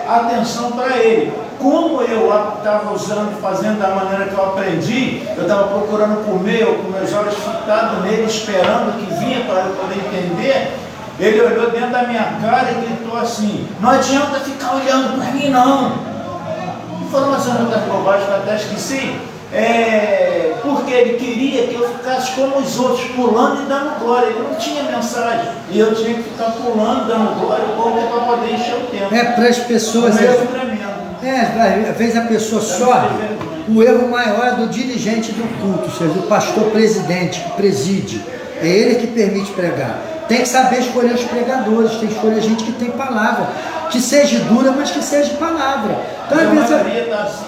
atenção para ele. Como eu estava usando, fazendo da maneira que eu aprendi, eu estava procurando comer, eu com meus olhos fitados nele, esperando que vinha para eu poder entender. Ele olhou dentro da minha cara e gritou assim, não adianta ficar olhando para mim não. E falou uma senhora das bobagens que eu até esqueci, porque ele queria que eu ficasse como os outros, pulando e dando glória. Ele não tinha mensagem, e eu tinha que ficar pulando, dando glória, para poder encher o tempo. Para as pessoas... às vezes a pessoa sobe. O erro maior é do dirigente do culto, ou seja, do pastor presidente que preside. É ele que permite pregar. Tem que saber escolher os pregadores, tem que escolher gente que tem palavra, que seja dura, mas que seja palavra. Então, às vezes,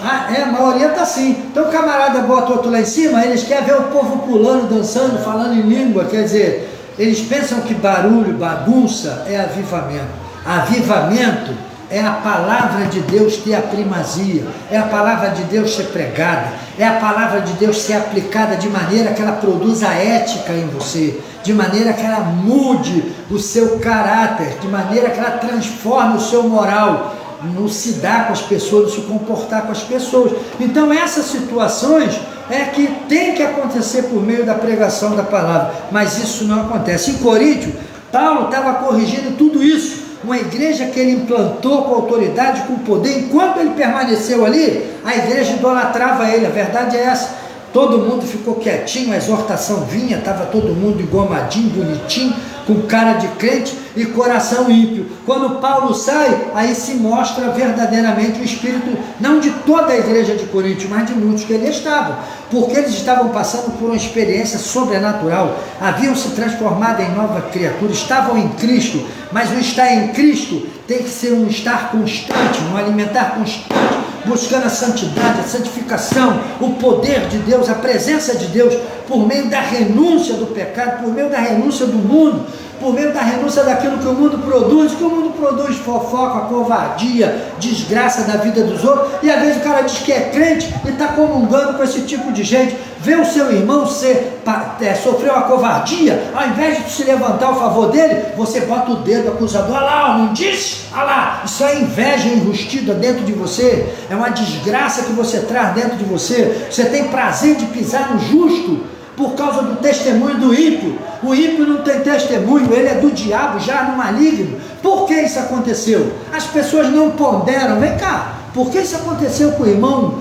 a maioria está assim. Então o camarada bota outro lá em cima, eles querem ver o povo pulando, dançando, falando em língua, quer dizer, eles pensam que barulho, bagunça é avivamento. Avivamento é a palavra de Deus ter a primazia, é a palavra de Deus ser pregada, é a palavra de Deus ser aplicada de maneira que ela produza ética em você, de maneira que ela mude o seu caráter, de maneira que ela transforme o seu moral, no se dar com as pessoas, no se comportar com as pessoas. Então essas situações é que tem que acontecer por meio da pregação da palavra, mas isso não acontece. Em Coríntio, Paulo estava corrigindo tudo isso, uma igreja que ele implantou com autoridade, com poder. Enquanto ele permaneceu ali, a igreja idolatrava ele. A verdade é essa, todo mundo ficou quietinho, a exortação vinha, estava todo mundo engomadinho, bonitinho, com cara de crente e coração ímpio. Quando Paulo sai, aí se mostra verdadeiramente o espírito, não de toda a igreja de Coríntio, mas de muitos que ali estavam, porque eles estavam passando por uma experiência sobrenatural, haviam se transformado em nova criatura, estavam em Cristo, mas o estar em Cristo tem que ser um estar constante, um alimentar constante, buscando a santidade, a santificação, o poder de Deus, a presença de Deus, por meio da renúncia do pecado, por meio da renúncia do mundo, por meio da renúncia daquilo que o mundo produz. Que o mundo produz fofoca, covardia, desgraça da vida dos outros, e às vezes o cara diz que é crente e está comungando com esse tipo de gente. Vê o seu irmão sofrer uma covardia, ao invés de se levantar a favor dele, você bota o dedo acusador. Olha lá, não disse? Olha lá, isso é inveja enrustida dentro de você, é uma desgraça que você traz dentro de você. Você tem prazer de pisar no justo por causa do testemunho do ímpio. O ímpio não tem testemunho, ele é do diabo, já no maligno. Por que isso aconteceu? As pessoas não ponderam. Vem cá, por que isso aconteceu com o irmão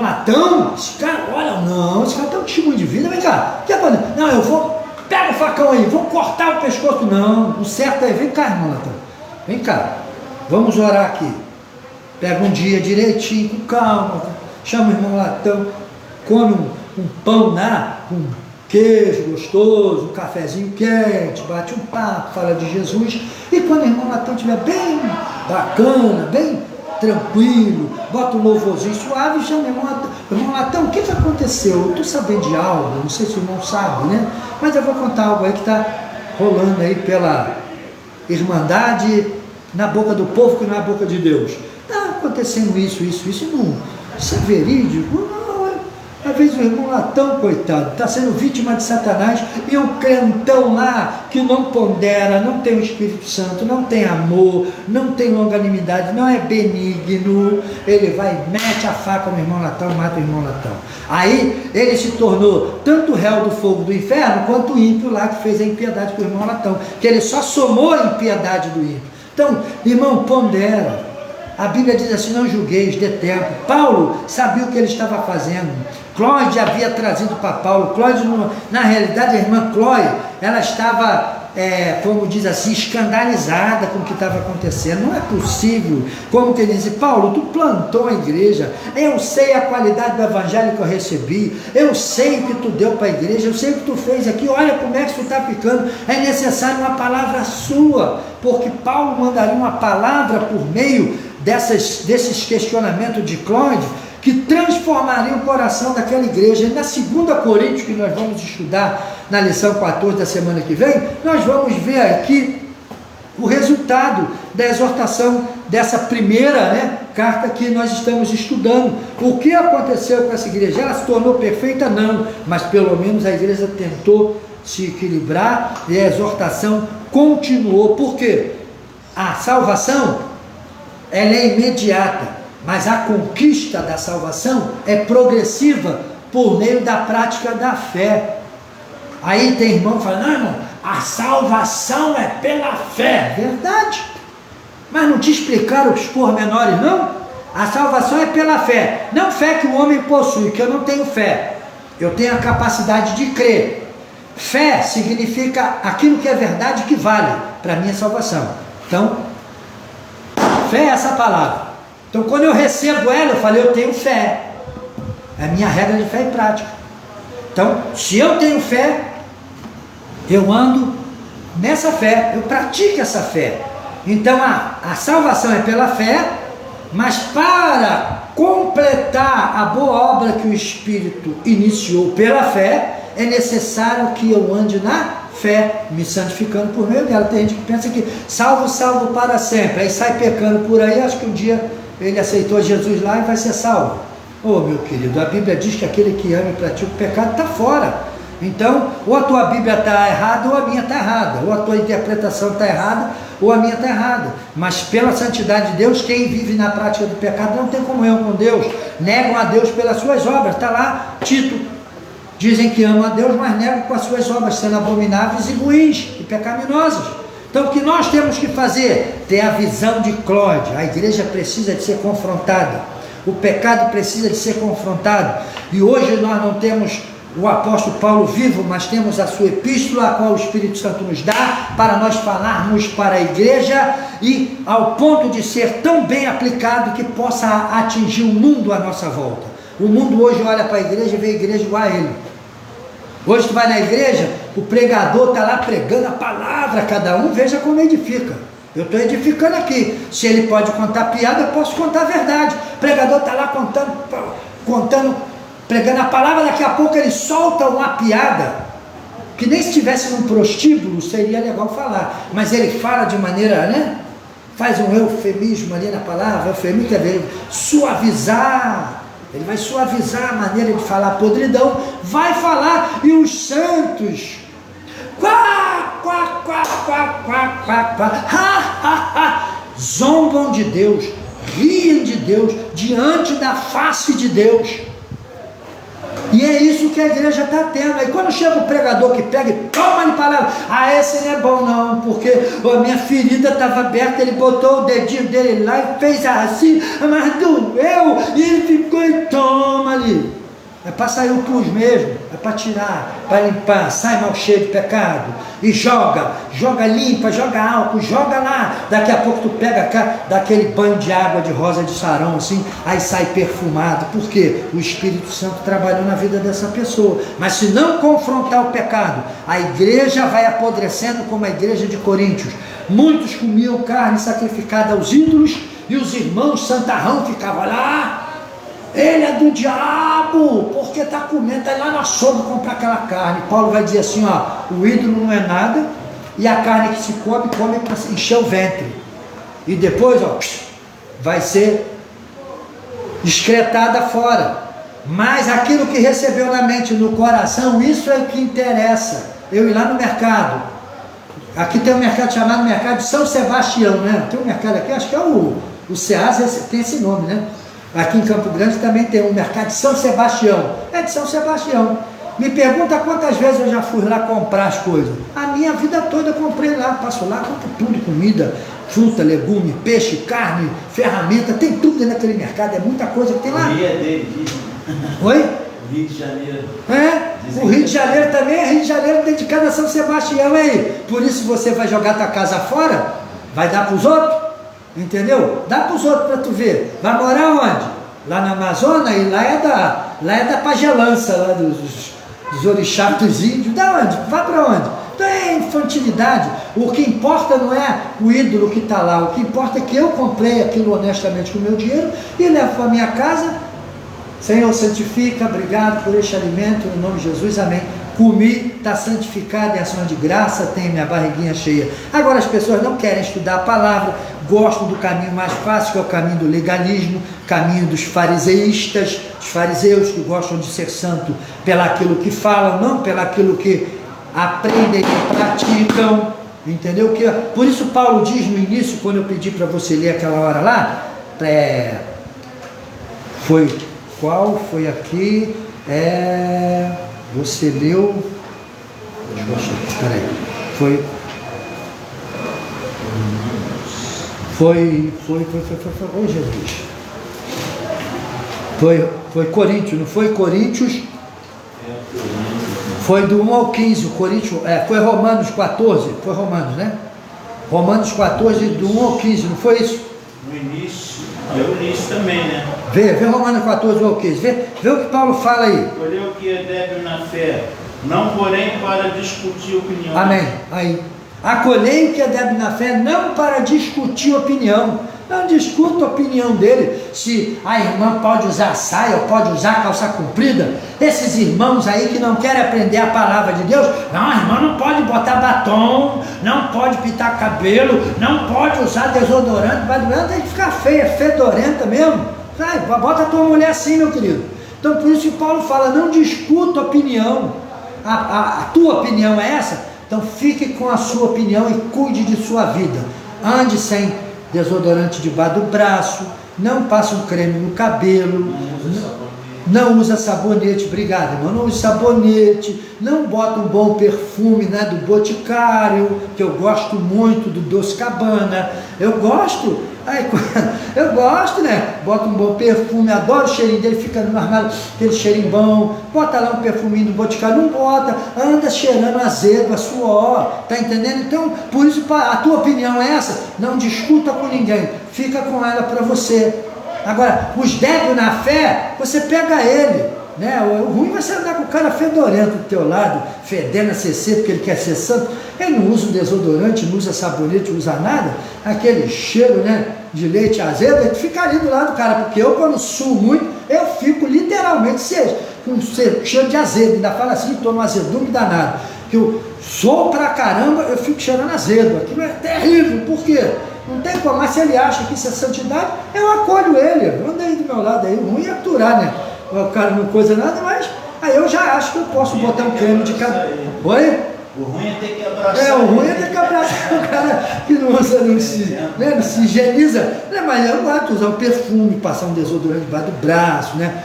Latão, esse cara, olha, não, esse cara tem um testemunho de vida. Vem cá, não, eu vou, pega o facão aí, vou cortar o pescoço. Não, o certo é, vem cá, irmão Latão, vem cá, vamos orar aqui. Pega um dia direitinho, com calma, chama o irmão Latão, come um pão lá, com queijo gostoso, um cafezinho quente, bate um papo, fala de Jesus, e quando o irmão Latão estiver bem bacana, bem tranquilo, bota um louvorzinho suave e chama o irmão Latão, o que aconteceu? Eu estou sabendo de algo, não sei se o irmão sabe, né? Mas eu vou contar algo aí que está rolando aí pela irmandade, na boca do povo que não é a boca de Deus. Está acontecendo isso é verídico? Não, às vezes o irmão Latão, coitado, está sendo vítima de Satanás, e um crentão lá que não pondera, não tem o Espírito Santo, não tem amor, não tem longanimidade, não é benigno, ele vai e mete a faca no irmão Latão, mata o irmão Latão. Aí ele se tornou tanto réu do fogo do inferno, quanto o ímpio lá que fez a impiedade com o irmão Latão, que ele só somou a impiedade do ímpio. Então, irmão, pondera. A Bíblia diz assim, não julgueis, dê tempo. Paulo sabia o que ele estava fazendo. Clóide havia trazido para Paulo. Clóide, na realidade, a irmã Clói, ela estava, como diz assim, escandalizada com o que estava acontecendo. Não é possível. Como que ele disse, Paulo, tu plantou a igreja, eu sei a qualidade do evangelho que eu recebi, eu sei o que tu deu para a igreja, eu sei o que tu fez aqui, olha como é que isso está ficando. É necessário uma palavra sua, porque Paulo mandaria uma palavra por meio desses questionamentos de Clóide, que transformaria o coração daquela igreja. E na 2 Coríntios, que nós vamos estudar na lição 14 da semana que vem, nós vamos ver aqui o resultado da exortação dessa primeira carta que nós estamos estudando. O que aconteceu com essa igreja? Ela se tornou perfeita? Não, mas pelo menos a igreja tentou se equilibrar e a exortação continuou. Por quê? A salvação, ela é imediata, mas a conquista da salvação é progressiva por meio da prática da fé. Aí tem irmão que fala, não, irmão, a salvação é pela fé. Verdade, mas não te explicaram os pormenores, não? A salvação é pela fé, não fé que o homem possui, que eu não tenho fé, eu tenho a capacidade de crer. Fé significa aquilo que é verdade, que vale para a minha salvação. Então, fé é essa palavra. Então, quando eu recebo ela, eu falei, eu tenho fé. É a minha regra de fé e prática. Então, se eu tenho fé, eu ando nessa fé, eu pratico essa fé. Então, a salvação é pela fé, mas para completar a boa obra que o Espírito iniciou pela fé, é necessário que eu ande na fé, me santificando por meio dela. Tem gente que pensa que salvo para sempre, aí sai pecando por aí, acho que um dia ele aceitou Jesus lá e vai ser salvo. Oh, meu querido, a Bíblia diz que aquele que ama e pratica o pecado está fora. Então, ou a tua Bíblia está errada, ou a minha está errada, ou a tua interpretação está errada, ou a minha está errada. Mas pela santidade de Deus, quem vive na prática do pecado não tem comunhão com Deus, negam a Deus pelas suas obras. Está lá Tito, dizem que amam a Deus, mas negam com as suas obras, sendo abomináveis e ruins e pecaminosas. Então, o que nós temos que fazer? Ter a visão de Clóide. A igreja precisa de ser confrontada, o pecado precisa de ser confrontado. E hoje nós não temos o apóstolo Paulo vivo, mas temos a sua epístola, a qual o Espírito Santo nos dá, para nós falarmos para a igreja, e ao ponto de ser tão bem aplicado que possa atingir o mundo à nossa volta. O mundo hoje olha para a igreja e vê a igreja igual a ele. Hoje tu vai na igreja, o pregador está lá pregando a palavra, cada um veja como edifica. Eu estou edificando aqui. Se ele pode contar piada, eu posso contar a verdade. O pregador está lá contando pregando a palavra, daqui a pouco ele solta uma piada, que nem se estivesse num prostíbulo seria legal falar, mas ele fala de maneira, né? Faz um eufemismo ali na palavra, eufemismo quer dizer suavizar, ele vai suavizar a maneira de falar, podridão, vai falar, e os santos, quá, quá, quá, quá, quá, quá, quá, ha, ha, ha, zombam de Deus, riem de Deus, diante da face de Deus. E é isso que a igreja está tendo. Aí quando chega o pregador que pega e toma-lhe palavra, esse não é bom não, porque a minha ferida estava aberta, ele botou o dedinho dele lá e fez assim, mas doeu, e ele ficou e toma-lhe. É para sair o pus mesmo, é para tirar, para limpar, sai mal cheio de pecado, e joga limpa, joga álcool, joga lá, daqui a pouco tu pega daquele banho de água de rosa de sarão assim, aí sai perfumado, porque o Espírito Santo trabalhou na vida dessa pessoa. Mas se não confrontar o pecado, a igreja vai apodrecendo como a igreja de Coríntios. Muitos comiam carne sacrificada aos ídolos, e os irmãos santarrão ficavam lá, ele é do diabo, porque está comendo, está lá no açougue comprar aquela carne. Paulo vai dizer assim, ó, o ídolo não é nada, e a carne que se come para encher o ventre, e depois, ó, vai ser excretada fora. Mas aquilo que recebeu na mente, no coração, isso é o que interessa. Eu ir lá no mercado, aqui tem um mercado chamado Mercado de São Sebastião, né? Tem um mercado aqui, acho que é o Ceasa, tem esse nome, né? Aqui em Campo Grande também tem um mercado de São Sebastião. É de São Sebastião. Me pergunta quantas vezes eu já fui lá comprar as coisas. A minha vida toda eu comprei lá. Passo lá, compro tudo, comida, fruta, legume, peixe, carne, ferramenta. Tem tudo dentro daquele mercado. É muita coisa que tem lá. O Rio é dele. Oi? Rio de Janeiro. O Rio de Janeiro também é Rio de Janeiro dedicado a São Sebastião aí. Por isso você vai jogar tua casa fora? Vai dar para os outros? Entendeu? Dá para os outros para tu ver. Vai morar onde? Lá na Amazônia, e lá é da pagelança, lá dos orixás dos índios. Da onde? Vai para onde? Então é infantilidade. O que importa não é o ídolo que está lá. O que importa é que eu comprei aquilo honestamente com o meu dinheiro e levo para a minha casa. Senhor, santifica, obrigado por este alimento, em nome de Jesus, amém. Comi, está santificado, é ação de graça, tem minha barriguinha cheia. Agora as pessoas não querem estudar a palavra, gostam do caminho mais fácil, que é o caminho do legalismo, caminho dos fariseístas, os fariseus que gostam de ser santo pelaquilo que falam, não pelaquilo que aprendem e praticam, entendeu? Por isso Paulo diz no início, quando eu pedi para você ler aquela hora lá, qual foi aqui? Você leu, deixa eu achar, peraí, oh Jesus, foi Coríntios, não foi Coríntios, foi do 1 ao 15, o Coríntios, foi Romanos 14, foi Romanos, né? Romanos 14, do 1 ao 15, não foi isso? No início, é o início também, né? Vê Romanos 14, 1 ao 15, vê o que Paulo fala aí. Escolheu o que é débil na fé, não porém para discutir opinião. Amém, aí. Acolhei o que é débil na fé, não para discutir opinião. Não discuta a opinião dele, se a irmã pode usar saia ou pode usar calça comprida. Esses irmãos aí que não querem aprender a palavra de Deus, não, a irmã não pode botar batom, não pode pintar cabelo, não pode usar desodorante, tem que ficar feia, fedorenta mesmo. Vai, bota a tua mulher assim, meu querido. Então por isso que Paulo fala, não discuta a opinião. A tua opinião é essa? Então fique com a sua opinião e cuide de sua vida. Ande sem desodorante debaixo do braço, não passe um creme no cabelo, não usa sabonete, obrigado irmão, não usa sabonete, não bota um bom perfume, né, do Boticário, que eu gosto muito, do Doce Cabana, eu gosto, né, bota um bom perfume, adoro o cheirinho dele, fica no armário, aquele cheirinho bom, bota lá um perfuminho do Boticário, não bota, anda cheirando azedo, a suor, tá entendendo? Então, por isso, a tua opinião é essa, não discuta com ninguém, fica com ela para você. Agora, os débeis na fé, você pega ele, né? O ruim vai ser andar com o cara fedorento do teu lado, fedendo a CC porque ele quer ser santo. Ele não usa um desodorante, não usa sabonete, não usa nada, aquele cheiro, né, de leite azedo, ele fica ali do lado do cara, porque eu quando suo muito, eu fico literalmente seja. com cheiro de azedo, ainda fala assim, estou no azedume danado, que eu sou pra caramba, eu fico cheirando azedo, aquilo é terrível, por quê? Não tem como, mas se ele acha que isso é santidade, eu acolho ele, anda aí do meu lado, aí o ruim é aturar, né? O cara não coisa nada, mas aí eu já acho que eu posso botar um creme de cabelo. Oi? O ruim é ter que abraçar. O ruim é ter que abraçar o cara que não usa, não se higieniza. Né? Mas eu gosto de usar um perfume, passar um desodorante debaixo do braço, né?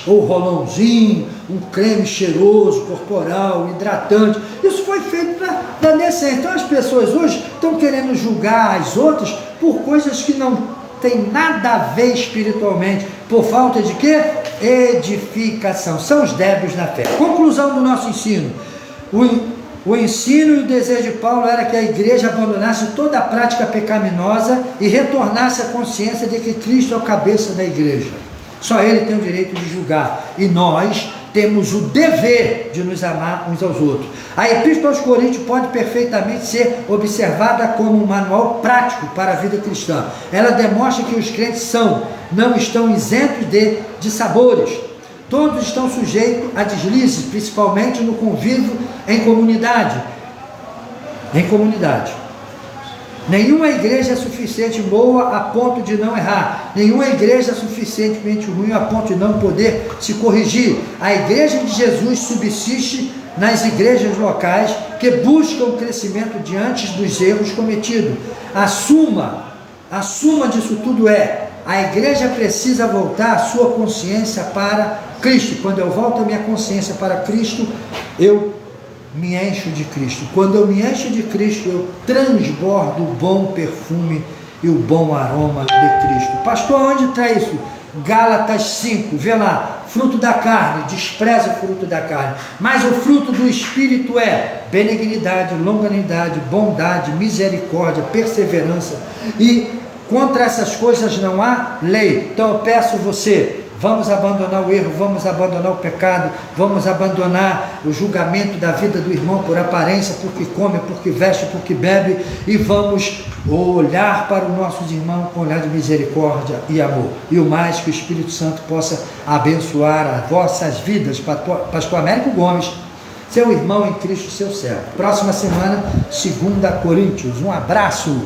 Ou rolãozinho, um creme cheiroso, corporal, hidratante. Isso foi feito da decência. Então as pessoas hoje estão querendo julgar as outras por coisas que não tem nada a ver espiritualmente. Por falta de quê? Edificação. São os débeis na fé. Conclusão do nosso ensino. O ensino e o desejo de Paulo era que a igreja abandonasse toda a prática pecaminosa e retornasse à consciência de que Cristo é o cabeça da igreja. Só Ele tem o direito de julgar. E nós temos o dever de nos amar uns aos outros. A Epístola aos Coríntios pode perfeitamente ser observada como um manual prático para a vida cristã. Ela demonstra que os crentes não estão isentos de sabores. Todos estão sujeitos a deslizes, principalmente no convívio em comunidade. Nenhuma igreja é suficiente boa a ponto de não errar. Nenhuma igreja é suficientemente ruim a ponto de não poder se corrigir. A igreja de Jesus subsiste nas igrejas locais que buscam o crescimento diante dos erros cometidos. A suma disso tudo a igreja precisa voltar a sua consciência para Cristo. Quando eu volto a minha consciência para Cristo, eu me encho de Cristo. Quando eu me encho de Cristo, eu transbordo o bom perfume e o bom aroma de Cristo. Pastor, onde está isso? Gálatas 5, vê lá, fruto da carne, despreza o fruto da carne, mas o fruto do Espírito é benignidade, longanimidade, bondade, misericórdia, perseverança, e contra essas coisas não há lei. Então eu peço você, vamos abandonar o erro, vamos abandonar o pecado, vamos abandonar o julgamento da vida do irmão por aparência, porque come, porque veste, porque bebe, e vamos olhar para os nossos irmãos com olhar de misericórdia e amor. E o mais, que o Espírito Santo possa abençoar as vossas vidas. Pastor Américo Gomes, seu irmão em Cristo, seu servo. Próxima semana, 2 Coríntios. Um abraço.